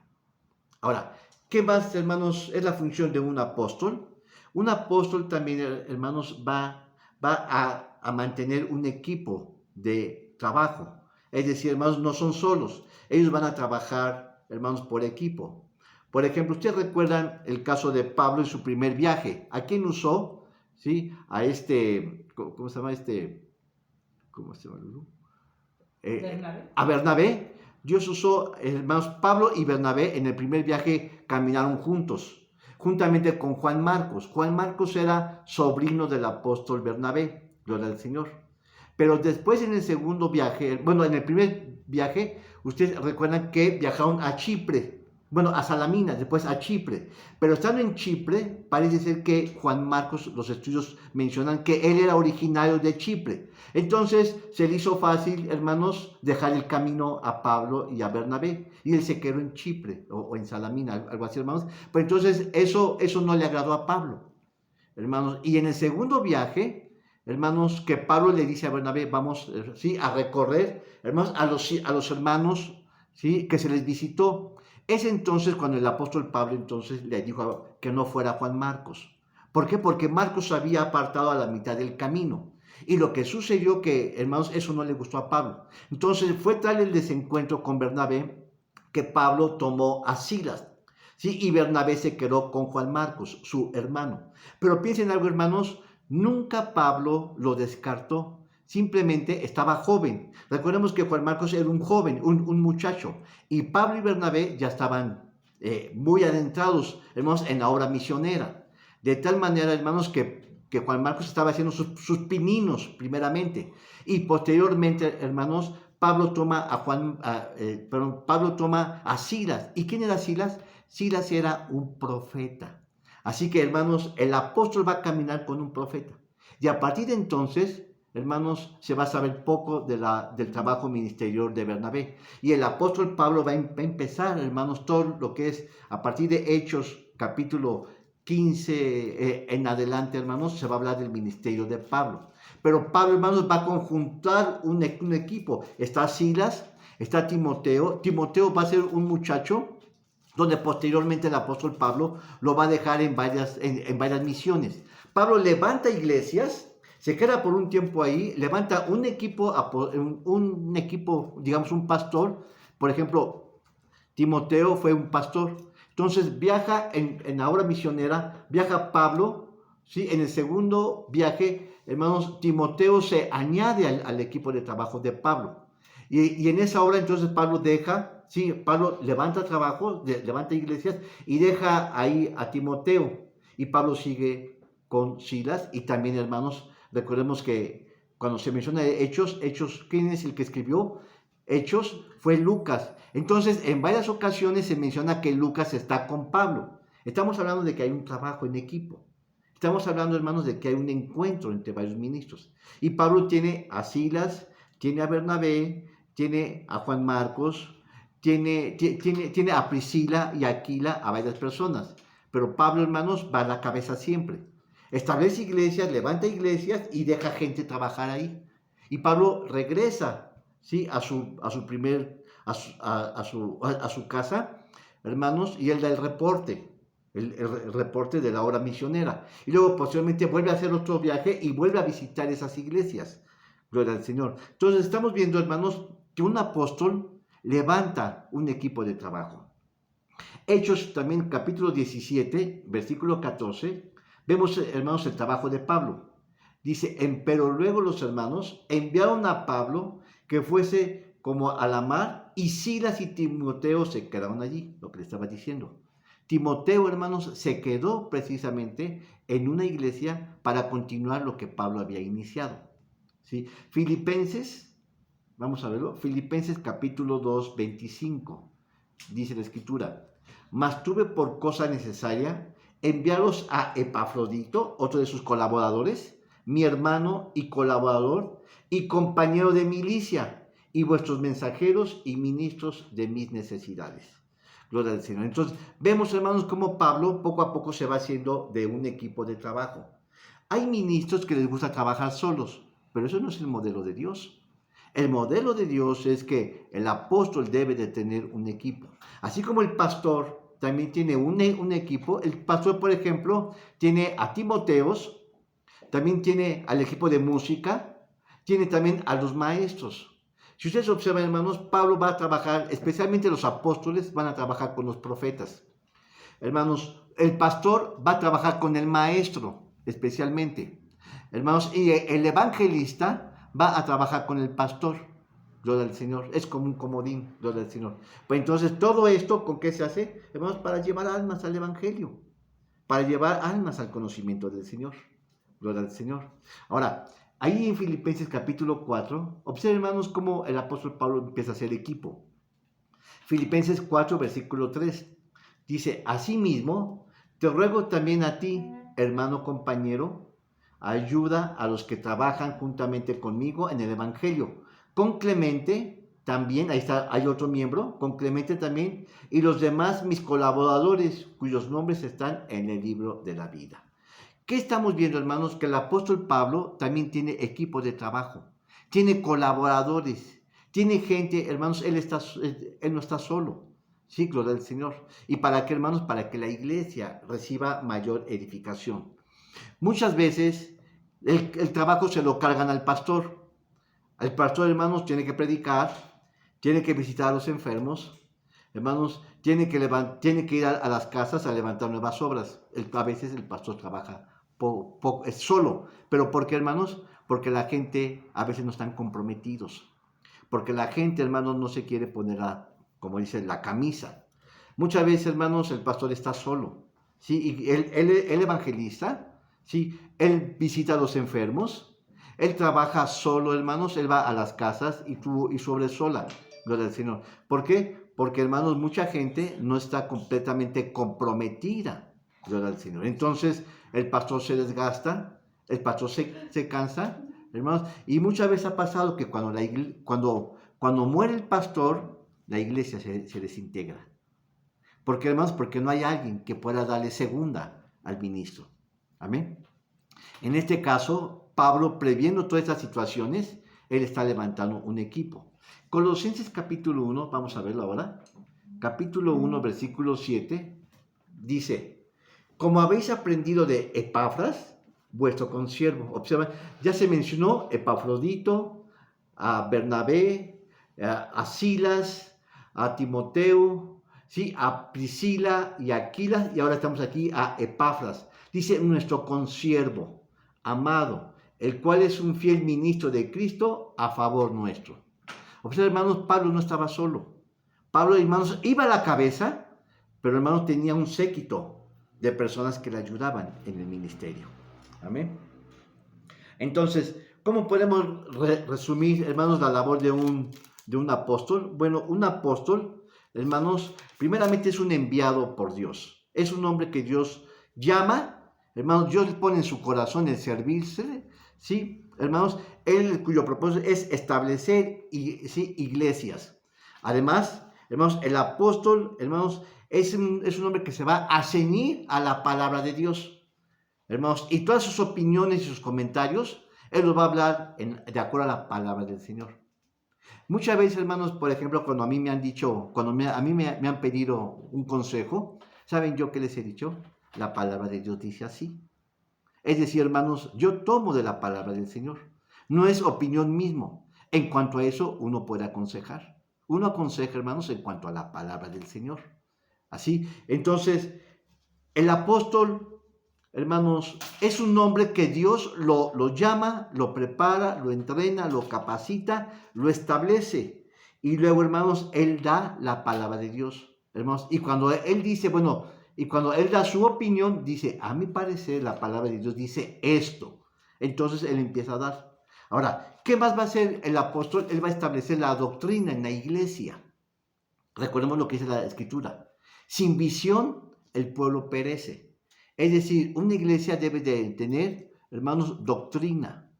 Ahora, ¿qué más, hermanos, es la función de un apóstol? Un apóstol también, hermanos, va a mantener un equipo de trabajo. Es decir, hermanos, no son solos. Ellos van a trabajar, hermanos, por equipo. Por ejemplo, ustedes recuerdan el caso de Pablo en su primer viaje. ¿A quién usó? ¿Sí? A ¿cómo se llama ¿Cómo se llama? Bernabé. A Bernabé. Dios usó, hermanos, Pablo y Bernabé en el primer viaje caminaron juntos, juntamente con Juan Marcos. Juan Marcos era sobrino del apóstol Bernabé, gloria al Señor. Pero después en el segundo viaje, bueno, en el primer viaje, ustedes recuerdan que viajaron a Chipre, bueno, a Salamina, después a Chipre. Pero estando en Chipre, parece ser que Juan Marcos, los estudios mencionan que él era originario de Chipre. Entonces se le hizo fácil, hermanos, dejar el camino a Pablo y a Bernabé. Y él se quedó en Chipre o en Salamina, algo así, hermanos. Pero entonces eso no le agradó a Pablo, hermanos. Y en el segundo viaje, hermanos, que Pablo le dice a Bernabé, vamos, ¿sí?, a recorrer, hermanos, a los hermanos, ¿sí?, que se les visitó. Es entonces cuando el apóstol Pablo entonces le dijo que no fuera Juan Marcos. ¿Por qué? Porque Marcos se había apartado a la mitad del camino. Y lo que sucedió que, hermanos, eso no le gustó a Pablo. Entonces fue tal el desencuentro con Bernabé que Pablo tomó a Silas, ¿sí? Y Bernabé se quedó con Juan Marcos, su hermano. Pero piensen algo, hermanos, nunca Pablo lo descartó. Simplemente estaba joven. Recordemos que Juan Marcos era un joven, un muchacho. Y Pablo y Bernabé ya estaban muy adentrados, hermanos, en la obra misionera. De tal manera, hermanos, que Juan Marcos estaba haciendo sus pininos primeramente. Y posteriormente, hermanos, Pablo toma Pablo toma a Silas. ¿Y quién era Silas? Silas era un profeta. Así que, hermanos, el apóstol va a caminar con un profeta. Y a partir de entonces, hermanos, se va a saber poco del trabajo ministerial de Bernabé. Y el apóstol Pablo va a empezar, hermanos, todo lo que es a partir de Hechos capítulo 15 en adelante, hermanos, se va a hablar del ministerio de Pablo. Pero Pablo, hermanos, va a conjuntar un equipo. Está Silas, está Timoteo. Timoteo va a ser un muchacho donde posteriormente el apóstol Pablo lo va a dejar en varias misiones. Pablo levanta iglesias, se queda por un tiempo ahí, levanta un equipo, digamos un pastor. Por ejemplo, Timoteo fue un pastor. Entonces viaja en la obra misionera, viaja Pablo, ¿sí? En el segundo viaje, hermanos, Timoteo se añade al equipo de trabajo de Pablo. Y en esa obra entonces Pablo Pablo levanta trabajo, levanta iglesias y deja ahí a Timoteo. Y Pablo sigue con Silas. Y también, hermanos, recordemos que cuando se menciona Hechos, ¿quién es el que escribió? Hechos fue Lucas. Entonces, en varias ocasiones se menciona que Lucas está con Pablo. Estamos hablando de que hay un trabajo en equipo. Estamos hablando, hermanos, de que hay un encuentro entre varios ministros. Y Pablo tiene a Silas, tiene a Bernabé, tiene a Juan Marcos, tiene a Priscila y a Aquila, a varias personas. Pero Pablo, hermanos, va a la cabeza siempre. Establece iglesias, levanta iglesias y deja gente trabajar ahí. Y Pablo regresa, ¿sí?, a su casa, hermanos, y él da el reporte. El reporte de la obra misionera. Y luego posteriormente vuelve a hacer otro viaje y vuelve a visitar esas iglesias. Gloria al Señor. Entonces estamos viendo, hermanos, que un apóstol levanta un equipo de trabajo. Hechos también, capítulo 17, versículo 14, vemos, hermanos, el trabajo de Pablo. Dice, pero luego los hermanos enviaron a Pablo que fuese como a la mar, y Silas y Timoteo se quedaron allí, lo que le estaba diciendo. Timoteo, hermanos, se quedó precisamente en una iglesia para continuar lo que Pablo había iniciado. ¿Sí? Filipenses, vamos a verlo, Filipenses capítulo 2, 25, dice la escritura, mas tuve por cosa necesaria enviarlos a Epafrodito, otro de sus colaboradores, mi hermano y colaborador y compañero de milicia, y vuestros mensajeros y ministros de mis necesidades. Gloria al Señor. Entonces, vemos, hermanos, cómo Pablo poco a poco se va haciendo de un equipo de trabajo. Hay ministros que les gusta trabajar solos, pero eso no es el modelo de Dios. El modelo de Dios es que el apóstol debe de tener un equipo. Así como el pastor también tiene un equipo, el pastor, por ejemplo, tiene a Timoteos, también tiene al equipo de música, tiene también a los maestros. Si ustedes observan, hermanos, Pablo va a trabajar, especialmente los apóstoles van a trabajar con los profetas. Hermanos, el pastor va a trabajar con el maestro, especialmente. Hermanos, y el evangelista va a trabajar con el pastor. Gloria al Señor. Es como un comodín, gloria al Señor. Pues entonces, todo esto, ¿con qué se hace? Hermanos, para llevar almas al evangelio. Para llevar almas al conocimiento del Señor. Gloria al Señor. Ahora, ahí en Filipenses capítulo 4, observen, hermanos, cómo el apóstol Pablo empieza a hacer equipo. Filipenses 4, versículo 3, dice, asimismo, te ruego también a ti, hermano compañero, ayuda a los que trabajan juntamente conmigo en el Evangelio. Con Clemente, también, ahí está, hay otro miembro, con Clemente también, y los demás mis colaboradores, cuyos nombres están en el libro de la vida. ¿Qué estamos viendo, hermanos? Que el apóstol Pablo también tiene equipo de trabajo, tiene colaboradores, tiene gente, hermanos, él no está solo. Sí, gloria al Señor. ¿Y para qué, hermanos? Para que la iglesia reciba mayor edificación. Muchas veces el trabajo se lo cargan al pastor. El pastor, hermanos, tiene que predicar, tiene que visitar a los enfermos, hermanos, tiene que ir a las casas a levantar nuevas obras. A veces el pastor trabaja es solo. ¿Pero por qué, hermanos? Porque la gente a veces no están comprometidos. Porque la gente, hermanos, no se quiere poner, como dice, la camisa. Muchas veces, hermanos, el pastor está solo. ¿Sí? Y el evangelista, ¿sí? Él visita a los enfermos. Él trabaja solo, hermanos. Él va a las casas y sobre sola. Gloria al Señor. ¿Por qué? Porque, hermanos, mucha gente no está completamente comprometida. Gloria al Señor. Entonces, el pastor se desgasta, el pastor se cansa, hermanos, y muchas veces ha pasado que cuando muere el pastor, la iglesia se desintegra. ¿Por qué, hermanos? Porque no hay alguien que pueda darle segunda al ministro. Amén. En este caso, Pablo, previendo todas estas situaciones, él está levantando un equipo. Colosenses capítulo 1, vamos a verlo ahora. Capítulo 1, versículo 7, dice, como habéis aprendido de Epafras, vuestro consiervo. Observa, ya se mencionó Epafrodito, a Bernabé, a Silas, a Timoteo, ¿sí? A Priscila y a Aquila, y ahora estamos aquí a Epafras. Dice nuestro consiervo, amado, el cual es un fiel ministro de Cristo a favor nuestro. Observa, hermanos, Pablo no estaba solo. Pablo, hermanos, iba a la cabeza, pero, hermanos, tenía un séquito de personas que le ayudaban en el ministerio. Amén. Entonces, ¿cómo podemos resumir, hermanos, la labor de un apóstol? Bueno, un apóstol, hermanos, primeramente es un enviado por Dios. Es un hombre que Dios llama, hermanos, Dios le pone en su corazón el servirse, ¿sí? Hermanos, cuyo propósito es establecer iglesias. Además, hermanos, el apóstol, hermanos, es un hombre que se va a ceñir a la palabra de Dios, hermanos, y todas sus opiniones y sus comentarios, él los va a hablar de acuerdo a la palabra del Señor. Muchas veces, hermanos, por ejemplo, cuando a mí me han dicho, a mí me han pedido un consejo, ¿saben yo qué les he dicho? La palabra de Dios dice así. Es decir, hermanos, yo tomo de la palabra del Señor. No es opinión mismo. En cuanto a eso, uno puede aconsejar. Uno aconseja, hermanos, en cuanto a la palabra del Señor. Así, entonces, el apóstol, hermanos, es un hombre que Dios lo llama, lo prepara, lo entrena, lo capacita, lo establece. Y luego, hermanos, él da la palabra de Dios, hermanos. Y cuando él dice, bueno, y cuando él da su opinión, dice, a mi parecer, la palabra de Dios dice esto. Entonces, él empieza a dar. Ahora, ¿qué más va a hacer el apóstol? Él va a establecer la doctrina en la iglesia. Recordemos lo que dice la Escritura. Sin visión, el pueblo perece. Es decir, una iglesia debe de tener, hermanos, doctrina.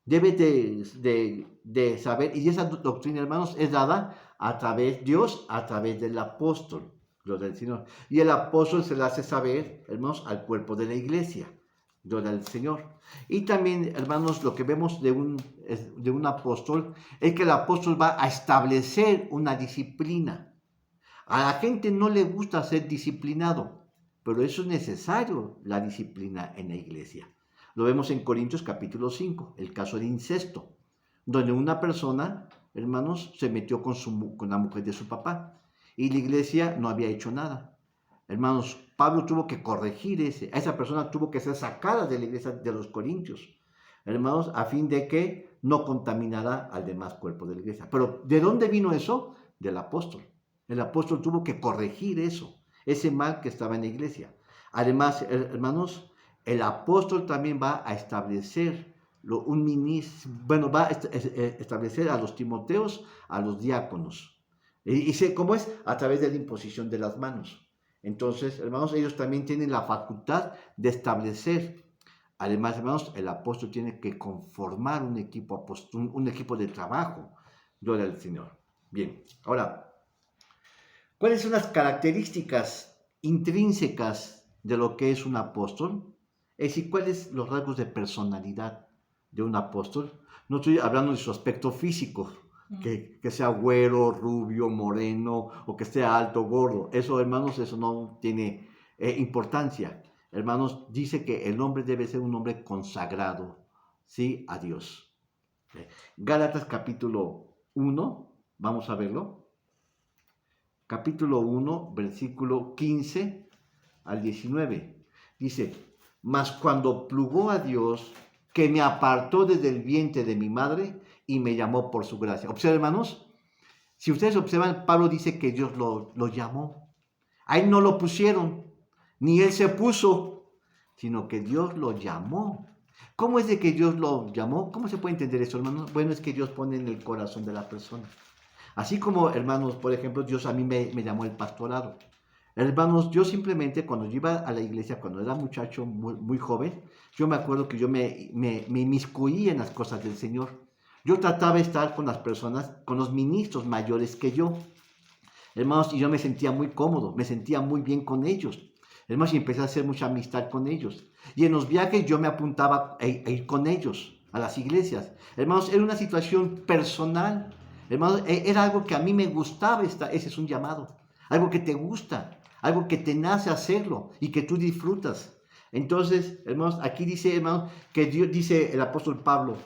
Debe de saber, y esa doctrina, hermanos, es dada a través de Dios, a través del apóstol, gloria al Señor. Y el apóstol se la hace saber, hermanos, al cuerpo de la iglesia, gloria al Señor. Y también, hermanos, lo que vemos de un apóstol es que el apóstol va a establecer una disciplina. A la gente no le gusta ser disciplinado, pero eso es necesario, la disciplina en la iglesia. Lo vemos en Corintios capítulo 5, el caso de incesto, donde una persona, hermanos, se metió con la mujer de su papá y la iglesia no había hecho nada. Hermanos, Pablo tuvo que corregir esa persona tuvo que ser sacada de la iglesia de los Corintios, hermanos, a fin de que no contaminara al demás cuerpo de la iglesia. Pero ¿de dónde vino eso? Del apóstol. El apóstol tuvo que corregir eso, ese mal que estaba en la iglesia. Además, hermanos, el apóstol también va a establecer va a establecer a los timoteos, a los diáconos. ¿Cómo es? A través de la imposición de las manos. Entonces, hermanos, ellos también tienen la facultad de establecer. Además, hermanos, el apóstol tiene que conformar un equipo de trabajo. Gloria al Señor. Bien, ahora, ¿cuáles son las características intrínsecas de lo que es un apóstol? Es decir, ¿cuáles son los rasgos de personalidad de un apóstol? No estoy hablando de su aspecto físico, que sea güero, rubio, moreno, o que sea alto, gordo. Eso, hermanos, eso no tiene importancia. Hermanos, dice que el hombre debe ser un hombre consagrado, ¿sí? A Dios. Gálatas capítulo 1, vamos a verlo. Capítulo 1, versículo 15 al 19. Dice, mas cuando plugó a Dios, que me apartó desde el vientre de mi madre y me llamó por su gracia. Observen, hermanos, si ustedes observan, Pablo dice que Dios lo llamó. A él no lo pusieron, ni él se puso, sino que Dios lo llamó. ¿Cómo es de que Dios lo llamó? ¿Cómo se puede entender eso, hermanos? Bueno, es que Dios pone en el corazón de la persona. Así como, hermanos, por ejemplo, Dios a mí me llamó el pastorado. Hermanos, yo simplemente cuando yo iba a la iglesia, cuando era muchacho muy joven, yo me acuerdo que yo me inmiscuía en las cosas del Señor. Yo trataba de estar con las personas, con los ministros mayores que yo. Hermanos, y yo me sentía muy cómodo, me sentía muy bien con ellos. Hermanos, y empecé a hacer mucha amistad con ellos. Y en los viajes yo me apuntaba a ir con ellos, a las iglesias. Hermanos, era una situación personal. Hermanos, era algo que a mí me gustaba, ese es un llamado. Algo que te gusta, algo que te nace hacerlo y que tú disfrutas. Entonces, hermanos, aquí dice, hermanos, que Dios, dice el apóstol Pablo,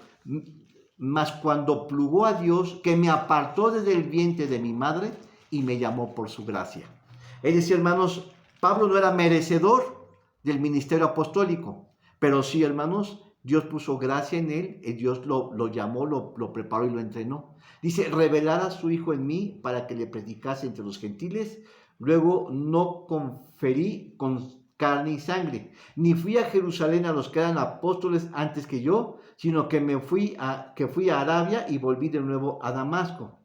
mas cuando plugó a Dios, que me apartó desde el vientre de mi madre y me llamó por su gracia. Es decir, hermanos, Pablo no era merecedor del ministerio apostólico, pero sí, hermanos, Dios puso gracia en él, y Dios lo llamó, lo preparó y lo entrenó. Dice, revelar a su Hijo en mí para que le predicase entre los gentiles. Luego no conferí con carne y sangre, ni fui a Jerusalén a los que eran apóstoles antes que yo, sino que fui a Arabia y volví de nuevo a Damasco.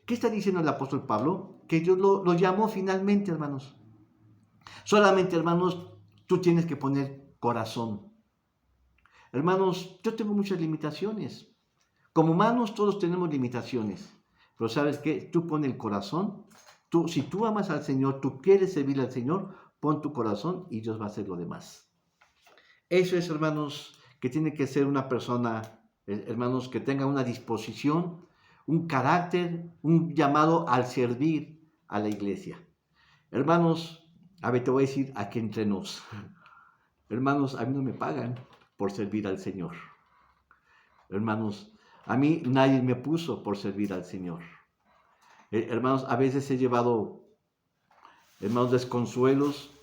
¿Qué está diciendo el apóstol Pablo? Que Dios lo llamó finalmente, hermanos. Solamente, hermanos, tú tienes que poner corazón. Hermanos, yo tengo muchas limitaciones. Como humanos todos tenemos limitaciones. Pero ¿sabes qué? Tú pon el corazón. Si tú amas al Señor, tú quieres servir al Señor, pon tu corazón y Dios va a hacer lo demás. Eso es, hermanos, que tiene que ser una persona, hermanos, que tenga una disposición, un carácter, un llamado al servir a la iglesia. Hermanos, a ver, te voy a decir aquí entre nos. Hermanos, a mí no me pagan por servir al Señor. Hermanos, a mí nadie me puso por servir al Señor. Hermanos, a veces he llevado, hermanos, desconsuelos,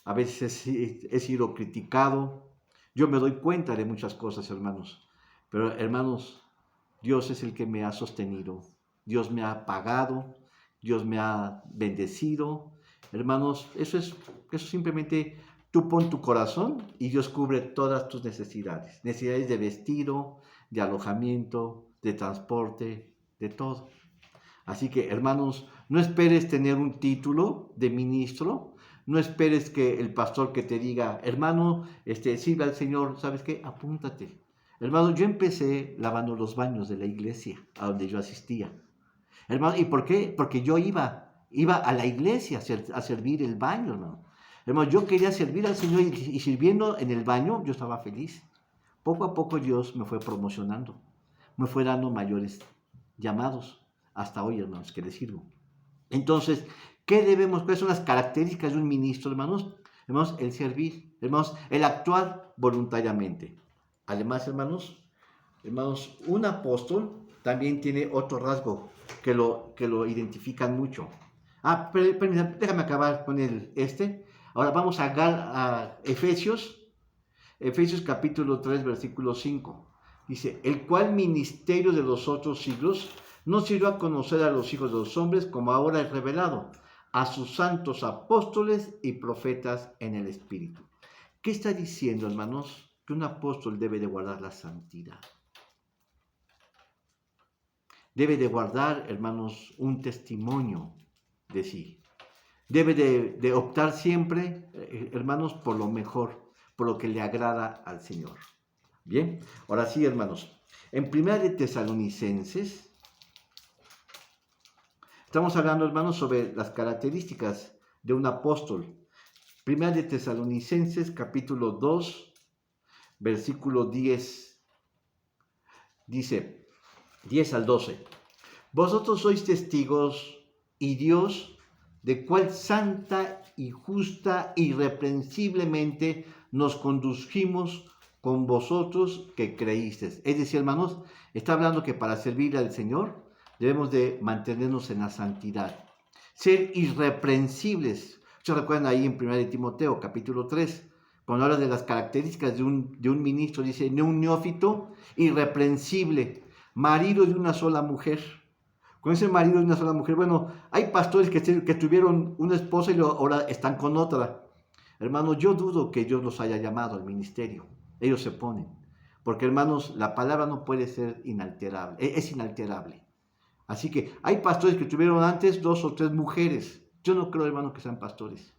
a veces he sido criticado. Yo me doy cuenta de muchas cosas, hermanos. Pero, hermanos, Dios es el que me ha sostenido. Dios me ha pagado. Dios me ha bendecido. Hermanos, eso simplemente tú pon tu corazón y Dios cubre todas tus necesidades. Necesidades de vestido, de alojamiento, de transporte, de todo. Así que, hermanos, no esperes tener un título de ministro. No esperes que el pastor que te diga, hermano, sirve al Señor, ¿sabes qué? Apúntate. Hermano, yo empecé lavando los baños de la iglesia a donde yo asistía. Hermano, ¿y por qué? Porque yo iba a la iglesia a servir el baño, hermano. Hermano, yo quería servir al Señor y sirviendo en el baño, yo estaba feliz. Poco a poco Dios me fue promocionando, me fue dando mayores llamados, hasta hoy, hermanos, que les sirvo. Entonces, ¿cuáles son las características de un ministro, hermanos? Hermanos, el servir, hermanos, el actuar voluntariamente. Además, hermanos, un apóstol también tiene otro rasgo que lo identifican mucho. Déjame acabar con Ahora vamos a Efesios capítulo 3, versículo 5. Dice, el cual ministerio de los otros siglos no sirvió a conocer a los hijos de los hombres como ahora es revelado, a sus santos apóstoles y profetas en el Espíritu. ¿Qué está diciendo, hermanos? Que un apóstol debe de guardar la santidad. Debe de guardar, hermanos, un testimonio de sí. Debe de optar siempre, hermanos, por lo mejor, por lo que le agrada al Señor. Bien, ahora sí, hermanos. En 1 de Tesalonicenses, estamos hablando, hermanos, sobre las características de un apóstol. 1 de Tesalonicenses, capítulo 2, versículo 10. Dice, 10 al 12. Vosotros sois testigos y Dios de cuál santa y justa irreprensiblemente nos condujimos con vosotros que creísteis. Es decir, hermanos, está hablando que para servir al Señor debemos de mantenernos en la santidad, ser irreprensibles. ¿Se recuerdan ahí en 1 de Timoteo, capítulo 3? Cuando habla de las características de un ministro, dice, un neófito irreprensible, marido de una sola mujer. Con ese marido de una sola mujer, bueno, hay pastores que tuvieron una esposa y ahora están con otra. Hermanos, yo dudo que Dios los haya llamado al ministerio. Ellos se ponen. Porque, hermanos, la palabra no puede ser inalterable, es inalterable. Así que hay pastores que tuvieron antes 2 o 3 mujeres. Yo no creo, hermanos, que sean pastores.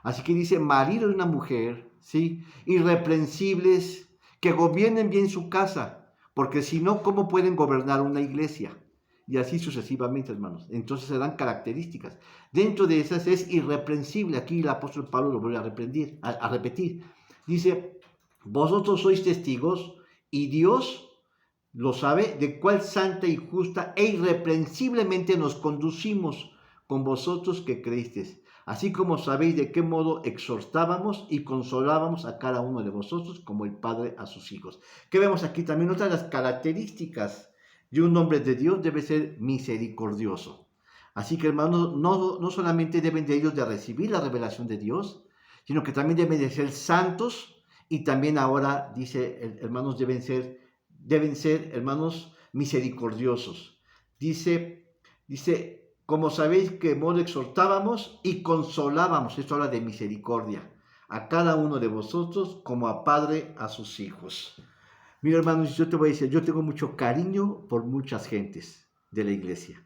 Así que dice, marido de una mujer, ¿sí? Irreprensibles, que gobiernen bien su casa, porque si no, ¿cómo pueden gobernar una iglesia? Y así sucesivamente, hermanos. Entonces se dan características. Dentro de esas es irreprensible. Aquí el apóstol Pablo lo vuelve a repetir. Dice, vosotros sois testigos y Dios lo sabe de cuál santa y justa e irreprensiblemente nos conducimos con vosotros que creísteis, así como sabéis de qué modo exhortábamos y consolábamos a cada uno de vosotros como el Padre a sus hijos. ¿Qué vemos aquí? También otra de las características de un hombre de Dios debe ser misericordioso. Así que, hermanos, no solamente deben de ellos de recibir la revelación de Dios, sino que también deben de ser santos y también ahora, dice, hermanos, deben ser, hermanos, misericordiosos. Dice, como sabéis que modo exhortábamos y consolábamos, esto habla de misericordia, a cada uno de vosotros como a padre a sus hijos. Mira, hermanos, yo te voy a decir, yo tengo mucho cariño por muchas gentes de la iglesia.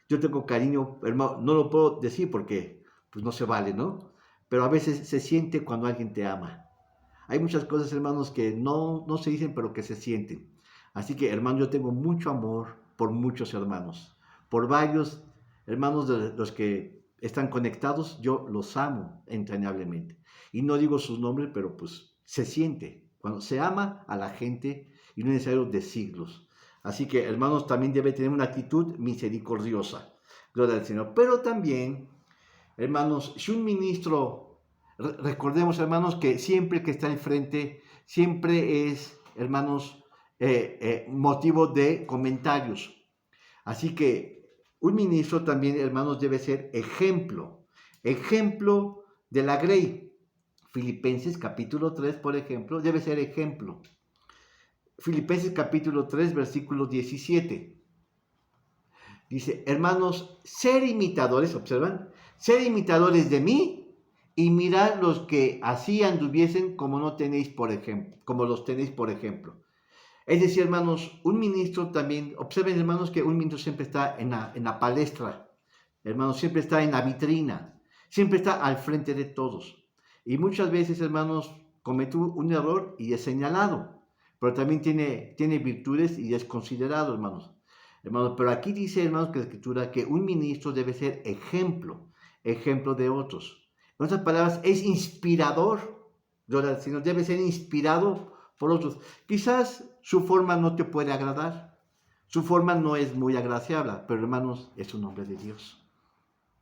Yo tengo cariño, hermano, no lo puedo decir porque pues no se vale, ¿no? Pero a veces se siente cuando alguien te ama. Hay muchas cosas, hermanos, que no se dicen, pero que se sienten. Así que, hermano, yo tengo mucho amor por muchos hermanos. Por varios hermanos de los que están conectados, yo los amo entrañablemente. Y no digo sus nombres, pero pues se siente. Cuando se ama a la gente y no es necesario decirlos. Así que, hermanos, también debe tener una actitud misericordiosa. Gloria al Señor. Pero también, hermanos, si un ministro... Recordemos, hermanos, que siempre que está enfrente, siempre es, hermanos, motivo de comentarios. Así que un ministro también, hermanos, debe ser ejemplo de la grey. Filipenses capítulo 3, por ejemplo, debe ser ejemplo. Filipenses capítulo 3, versículo 17. Dice, hermanos, ser imitadores, observan, ser imitadores de mí y mirad los que así anduviesen como no tenéis por ejemplo, como los tenéis por ejemplo. Es decir, hermanos, un ministro también, observen, hermanos, que un ministro siempre está en la palestra, hermanos, siempre está en la vitrina, siempre está al frente de todos. Y muchas veces, hermanos, comete un error y es señalado, pero también tiene virtudes y es considerado, hermanos. Hermanos, pero aquí dice, hermanos, que la Escritura, que un ministro debe ser ejemplo de otros. En otras palabras, es inspirador, sino debe ser inspirado por otros. Quizás su forma no te puede agradar, su forma no es muy agraciable, pero hermanos, es un hombre de Dios.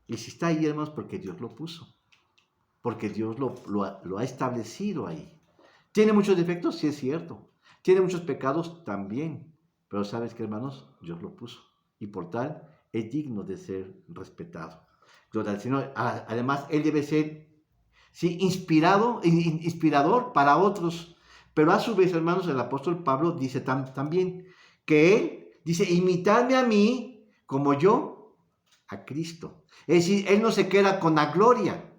Y si está ahí, hermanos, porque Dios lo puso, porque Dios lo ha establecido ahí. ¿Tiene muchos defectos? Sí, es cierto. ¿Tiene muchos pecados? También. Pero ¿sabes qué, hermanos? Dios lo puso. Y por tal, es digno de ser respetado. Gloria al Señor. Además, Él debe ser, sí, inspirador para otros. Pero a su vez, hermanos, el apóstol Pablo dice también que Él dice, imitadme a mí como yo a Cristo. Es decir, Él no se queda con la gloria.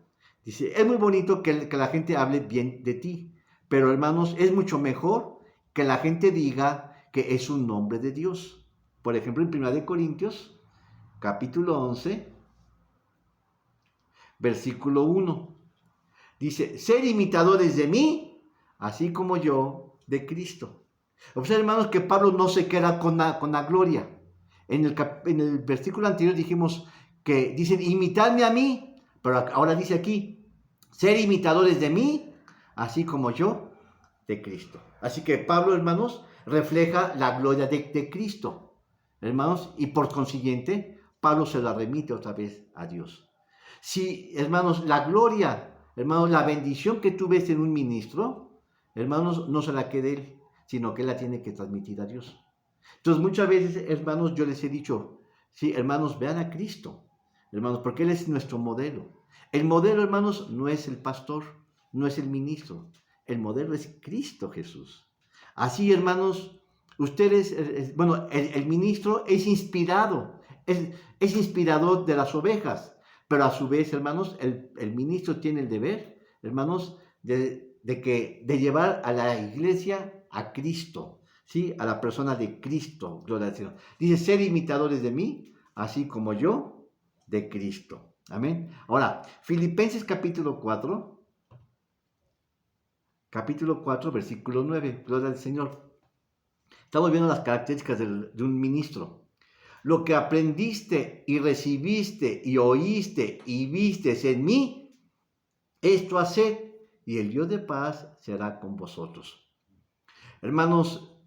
Dice, es muy bonito que la gente hable bien de ti. Pero, hermanos, es mucho mejor que la gente diga que es un nombre de Dios. Por ejemplo, en 1 Corintios, capítulo 11, versículo 1, dice, ser imitadores de mí, así como yo de Cristo. Observen, hermanos, que Pablo no se queda con la gloria. En el versículo anterior dijimos que dicen, imitadme a mí, pero ahora dice aquí, ser imitadores de mí, así como yo de Cristo. Así que Pablo, hermanos, refleja la gloria de Cristo, hermanos, y por consiguiente, Pablo se la remite otra vez a Dios. Si, hermanos, la gloria, hermanos, la bendición que tú ves en un ministro, hermanos, no se la queda él, sino que él la tiene que transmitir a Dios. Entonces, muchas veces, hermanos, yo les he dicho, sí, hermanos, vean a Cristo, hermanos, porque Él es nuestro modelo. El modelo, hermanos, no es el pastor, no es el ministro, el modelo es Cristo Jesús. Así, hermanos, ustedes, el ministro es inspirado, es inspirador de las ovejas, pero a su vez, hermanos, el ministro tiene el deber, hermanos, de llevar a la iglesia a Cristo, ¿sí? A la persona de Cristo, gloria al Señor. Dice, ser imitadores de mí, así como yo de Cristo. Amén. Ahora, Filipenses capítulo 4, versículo 9, gloria al Señor. Estamos viendo las características de un ministro. Lo que aprendiste y recibiste y oíste y vistes en mí, esto haced, y el Dios de paz será con vosotros. Hermanos,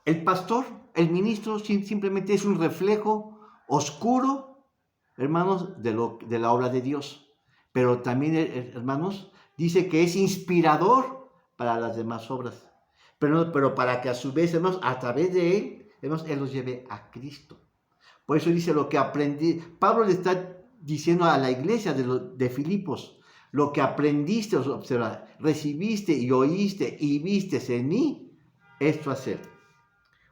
el pastor, el ministro, simplemente es un reflejo oscuro, hermanos, de la obra de Dios. Pero también, hermanos, dice que es inspirador para las demás obras. Pero para que a su vez, hermanos, a través de él, hermanos, él los lleve a Cristo. Por eso dice lo que aprendí. Pablo le está diciendo a la iglesia de Filipos, lo que aprendiste, observa, recibiste y oíste y vistes en mí, esto hacer.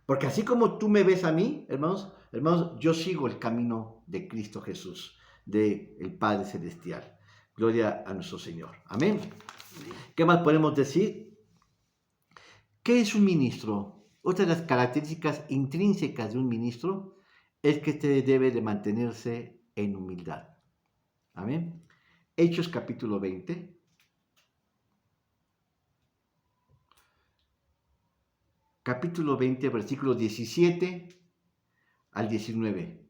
Porque así como tú me ves a mí, hermanos, yo sigo el camino de Cristo Jesús, del Padre Celestial. Gloria a nuestro Señor. Amén. ¿Qué más podemos decir? ¿Qué es un ministro? Otra de las características intrínsecas de un ministro es que debe de mantenerse en humildad. Amén. Hechos capítulo 20. Capítulo 20, versículos 17 al 19.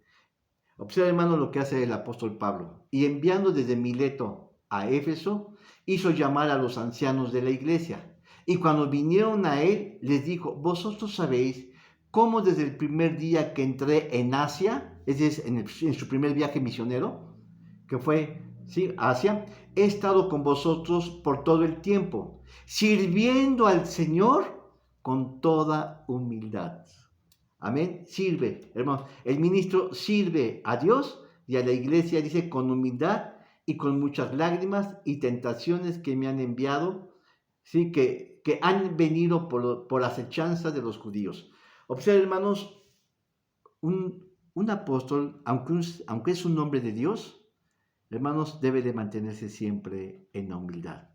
Observa, hermano, lo que hace el apóstol Pablo. Y enviando desde Mileto a Éfeso, hizo llamar a los ancianos de la iglesia. Y cuando vinieron a él, les dijo, vosotros sabéis cómo desde el primer día que entré en Asia, es decir, en su primer viaje misionero, que fue, ¿sí?, Asia, he estado con vosotros por todo el tiempo, sirviendo al Señor con toda humildad. Amén. Sirve, hermanos. El ministro sirve a Dios y a la iglesia, dice, con humildad y con muchas lágrimas y tentaciones que me han enviado, ¿sí? que han venido por las acechanzas de los judíos. Observen, hermanos, un apóstol, aunque es un hombre de Dios, hermanos, debe de mantenerse siempre en la humildad.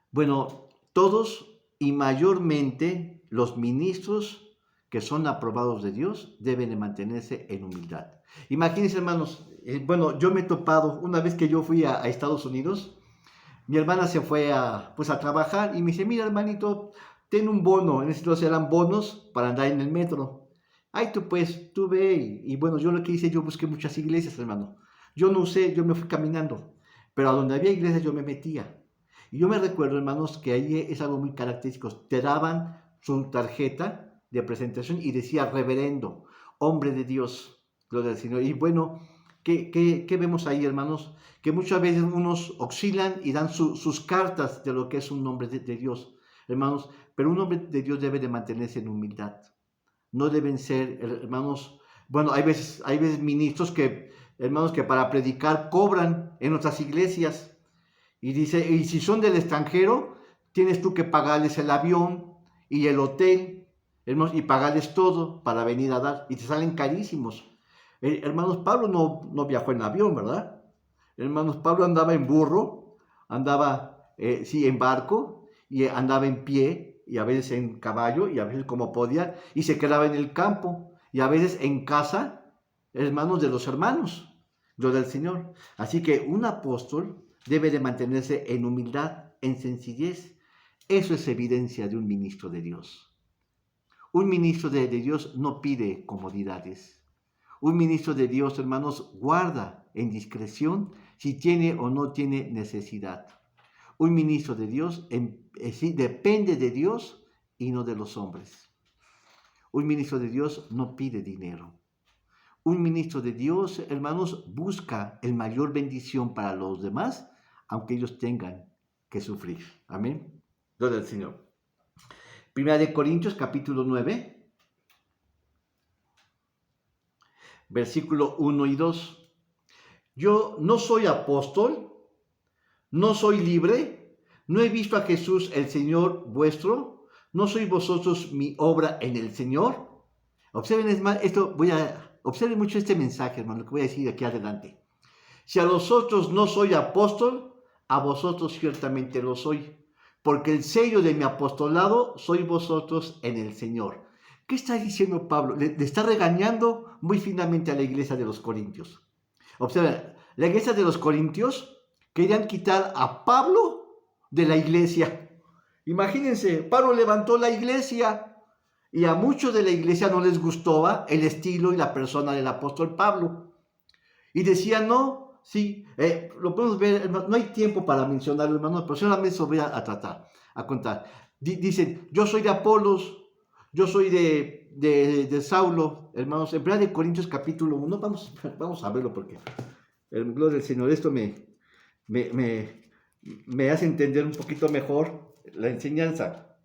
Bueno, todos y mayormente los ministros que son aprobados de Dios deben de mantenerse en humildad. Imagínense, hermanos, bueno, yo me he topado, una vez que yo fui a Estados Unidos, mi hermana se fue a trabajar y me dice, mira, hermanito, ten un bono. En ese entonces eran bonos para andar en el metro. Ay, tú ve. Y bueno, yo lo que hice, yo busqué muchas iglesias, hermano. Yo no usé, yo me fui caminando. Pero a donde había iglesias yo me metía. Y yo me recuerdo, hermanos, que ahí es algo muy característico. Te daban su tarjeta de presentación y decía reverendo, hombre de Dios, gloria al Señor. Y bueno, ¿qué vemos ahí, hermanos? Que muchas veces unos oscilan y dan sus cartas de lo que es un hombre de Dios, hermanos. Pero un hombre de Dios debe de mantenerse en humildad. No deben ser, hermanos, bueno, hay veces ministros que, hermanos, que para predicar cobran en otras iglesias. Y dice, y si son del extranjero, tienes tú que pagarles el avión y el hotel, hermanos, y pagarles todo para venir a dar. Y te salen carísimos. Hermanos, Pablo no viajó en avión, ¿verdad? Hermanos, Pablo andaba en burro, andaba, en barco, y andaba en pie, y a veces en caballo, y a veces como podía, y se quedaba en el campo, y a veces en casa, hermanos de los hermanos, gloria al Señor. Así que un apóstol debe de mantenerse en humildad, en sencillez. Eso es evidencia de un ministro de Dios. Un ministro de Dios no pide comodidades. Un ministro de Dios, hermanos, guarda en discreción si tiene o no tiene necesidad. Un ministro de Dios sí, depende de Dios y no de los hombres. Un ministro de Dios no pide dinero. Un ministro de Dios, hermanos, busca el mayor bendición para los demás, aunque ellos tengan que sufrir. Amén. Gloria al Señor. Primera de Corintios, capítulo 9. Versículo 1 y 2. Yo no soy apóstol, no soy libre, no he visto a Jesús el Señor vuestro, no sois vosotros mi obra en el Señor. Observen, observen mucho este mensaje, hermano, lo que voy a decir aquí adelante. Si a los otros no soy apóstol, a vosotros ciertamente lo soy, porque el sello de mi apostolado sois vosotros en el Señor. ¿Qué está diciendo Pablo? Le está regañando muy finamente a la iglesia de los Corintios. Observen, la iglesia de los Corintios querían quitar a Pablo de la iglesia. Imagínense, Pablo levantó la iglesia y a muchos de la iglesia no les gustaba el estilo y la persona del apóstol Pablo. Y decían, no, sí, lo podemos ver, hermano, no hay tiempo para mencionarlo, hermano, pero solamente eso voy a tratar, a contar. Dicen, yo soy de Apolos, yo soy de Saulo, hermanos. En 1 Corintios capítulo 1, vamos a verlo porque, gloria al Señor, esto me hace entender un poquito mejor la enseñanza.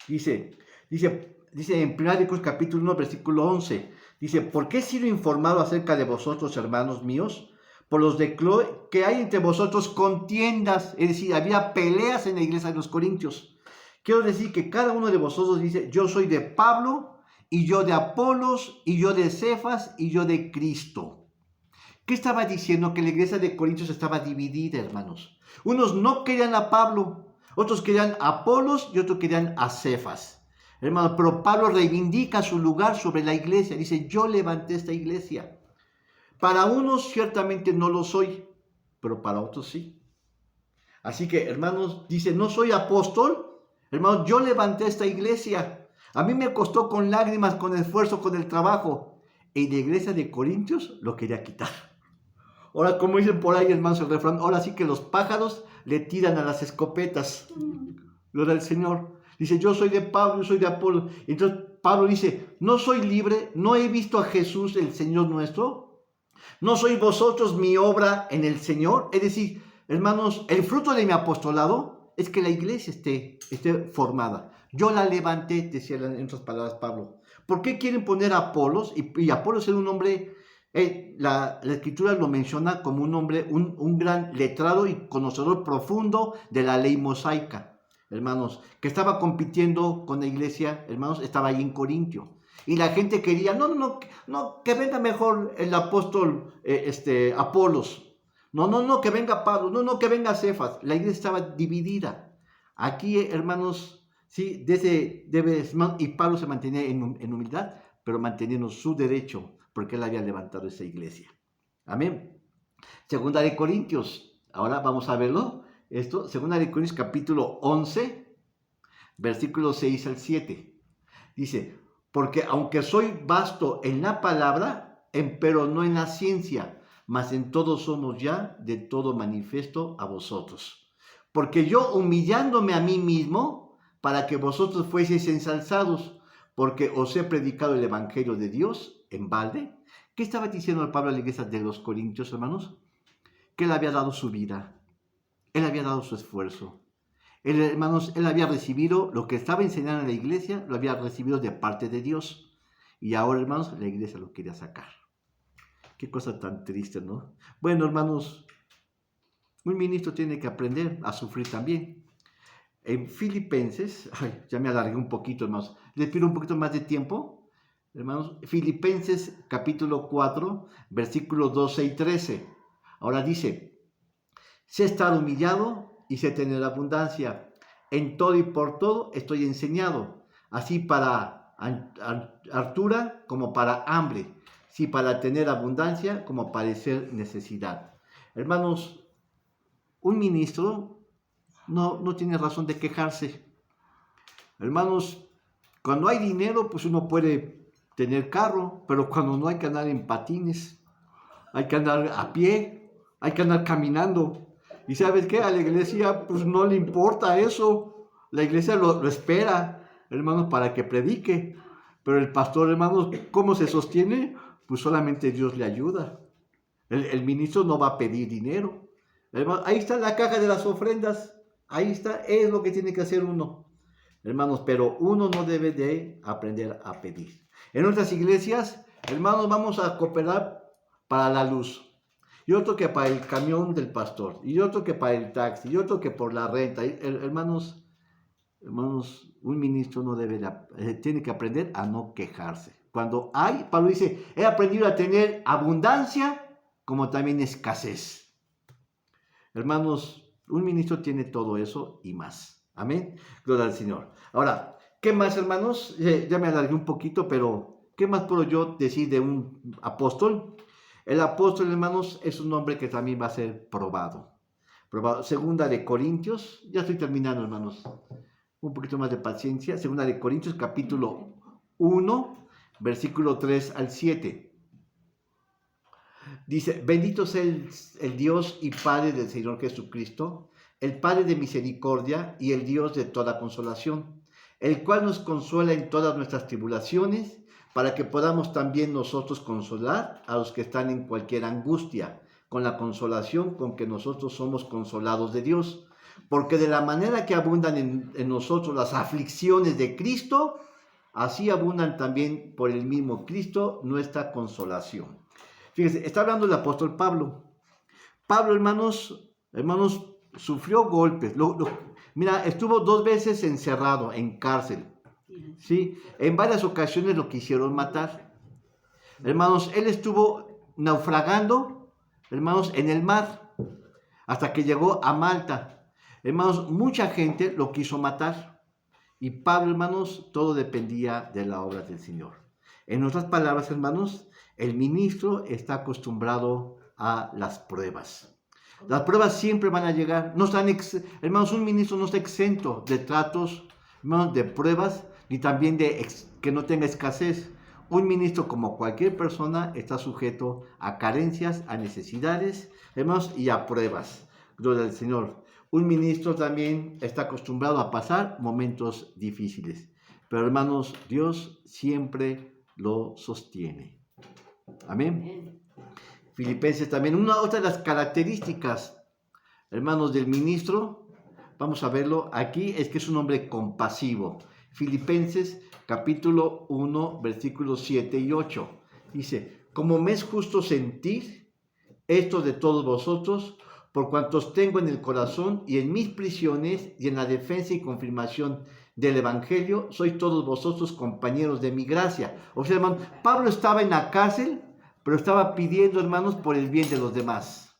Dice en 1 Corintios capítulo 1, versículo 11, dice, ¿por qué he sido informado acerca de vosotros, hermanos míos? Por los de Cloé, que hay entre vosotros contiendas, es decir, había peleas en la iglesia de los Corintios. Quiero decir que cada uno de vosotros dice, yo soy de Pablo, y yo de Apolos, y yo de Cefas, y yo de Cristo. ¿Qué estaba diciendo? Que la iglesia de Corintios estaba dividida, hermanos. Unos no querían a Pablo, otros querían a Apolos, y otros querían a Cefas. Hermano, pero Pablo reivindica su lugar sobre la iglesia. Dice, yo levanté esta iglesia. Para unos ciertamente no lo soy, pero para otros sí. Así que, hermanos, dice, no soy apóstol. Hermanos, yo levanté esta iglesia. A mí me costó con lágrimas, con esfuerzo, con el trabajo. Y la iglesia de Corintios lo quería quitar. Ahora, como dicen por ahí, hermanos, el refrán, ahora sí que los pájaros le tiran a las escopetas. Gloria al Señor. Dice, yo soy de Pablo, yo soy de Apolo. Entonces Pablo dice, no soy libre, no he visto a Jesús, el Señor nuestro. No sois vosotros mi obra en el Señor. Es decir, hermanos, el fruto de mi apostolado es que la iglesia esté formada. Yo la levanté, decía en otras palabras Pablo. ¿Por qué quieren poner a Apolos? Y Apolos era un hombre, la escritura lo menciona como un hombre, un gran letrado y conocedor profundo de la ley mosaica, hermanos, que estaba compitiendo con la iglesia, hermanos, estaba ahí en Corintio. Y la gente quería, no, que venga mejor el apóstol Apolos. No, que venga Pablo, no, que venga Cefas. La iglesia estaba dividida. Aquí, hermanos, sí, y Pablo se mantenía en humildad, pero manteniendo su derecho, porque él había levantado esa iglesia. Amén. Segunda de Corintios, ahora vamos a verlo. Segunda de Corintios capítulo 11, versículos 6 al 7. Dice, porque aunque soy vasto en la palabra, empero no en la ciencia, mas en todo somos ya de todo manifiesto a vosotros. Porque yo humillándome a mí mismo, para que vosotros fueseis ensalzados, porque os he predicado el evangelio de Dios en balde. ¿Qué estaba diciendo el Pablo a la iglesia de los Corintios, hermanos? Que él había dado su vida, él había dado su esfuerzo. Hermanos, él había recibido lo que estaba enseñando en la iglesia, lo había recibido de parte de Dios. Y ahora, hermanos, la iglesia lo quería sacar. Qué cosa tan triste, ¿no? Bueno, hermanos, un ministro tiene que aprender a sufrir también. En Filipenses, ya me alargué un poquito, hermanos, les pido un poquito más de tiempo, hermanos. Filipenses capítulo 4, versículos 12 y 13. Ahora dice, sé estar humillado y sé tener abundancia. En todo y por todo estoy enseñado, así para hartura como para hambre, sí para tener abundancia como padecer necesidad. Hermanos, un ministro no tiene razón de quejarse. Hermanos, cuando hay dinero, pues uno puede tener carro, pero cuando no hay que andar en patines, hay que andar a pie, hay que andar caminando. ¿Y sabes qué? A la iglesia pues no le importa eso. La iglesia lo espera, hermanos, para que predique. Pero el pastor, hermanos, ¿cómo se sostiene? Pues solamente Dios le ayuda. El ministro no va a pedir dinero. Hermanos, ahí está la caja de las ofrendas. Ahí está, es lo que tiene que hacer uno. Hermanos, pero uno no debe de aprender a pedir. En nuestras iglesias, hermanos, vamos a cooperar para la luz. Y otro que para el camión del pastor. Y otro que para el taxi. Y otro que por la renta. Hermanos, un ministro no debe tiene que aprender a no quejarse. Cuando hay, Pablo dice, he aprendido a tener abundancia como también escasez. Hermanos, un ministro tiene todo eso y más. Amén. Gloria al Señor. Ahora, ¿qué más, hermanos? Ya me alargué un poquito, pero ¿qué más puedo yo decir de un apóstol? El apóstol, hermanos, es un hombre que también va a ser probado. Segunda de Corintios, ya estoy terminando, hermanos. Un poquito más de paciencia. Segunda de Corintios, capítulo 1, versículo 3 al 7. Dice, bendito sea el Dios y Padre del Señor Jesucristo, el Padre de misericordia y el Dios de toda consolación, el cual nos consuela en todas nuestras tribulaciones, para que podamos también nosotros consolar a los que están en cualquier angustia, con la consolación con que nosotros somos consolados de Dios. Porque de la manera que abundan en nosotros las aflicciones de Cristo, así abundan también por el mismo Cristo nuestra consolación. Fíjense, está hablando el apóstol Pablo. Pablo, hermanos, sufrió golpes. Mira, estuvo 2 veces encerrado en cárcel. ¿Sí? En varias ocasiones lo quisieron matar. Hermanos, él estuvo naufragando, hermanos, en el mar, hasta que llegó a Malta. Hermanos, mucha gente lo quiso matar. Y Pablo, hermanos, todo dependía de la obra del Señor. En otras palabras, hermanos, el ministro está acostumbrado a las pruebas. Las pruebas siempre van a llegar. No están hermanos, un ministro no está exento de tratos, hermanos, de pruebas, ni también de que no tenga escasez. Un ministro, como cualquier persona, está sujeto a carencias, a necesidades, hermanos, y a pruebas. Gloria al Señor. Un ministro también está acostumbrado a pasar momentos difíciles. Pero, hermanos, Dios siempre lo sostiene. Amén. Filipenses también. Otra de las características, hermanos, del ministro, vamos a verlo aquí, es que es un hombre compasivo. Filipenses capítulo 1, versículos 7 y 8. Dice, como me es justo sentir esto de todos vosotros, por cuantos tengo en el corazón y en mis prisiones y en la defensa y confirmación del Evangelio, sois todos vosotros compañeros de mi gracia. O sea, hermanos, Pablo estaba en la cárcel, pero estaba pidiendo, hermanos, por el bien de los demás.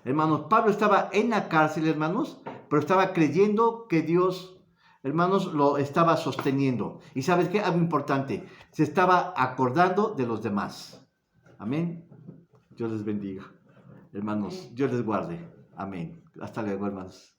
Hermanos, Pablo estaba en la cárcel, hermanos, pero estaba creyendo que Dios, hermanos, lo estaba sosteniendo. Y ¿sabes qué? Algo importante, se estaba acordando de los demás. Amén. Dios les bendiga. Hermanos, Dios les guarde. Amén. Hasta luego, hermanos.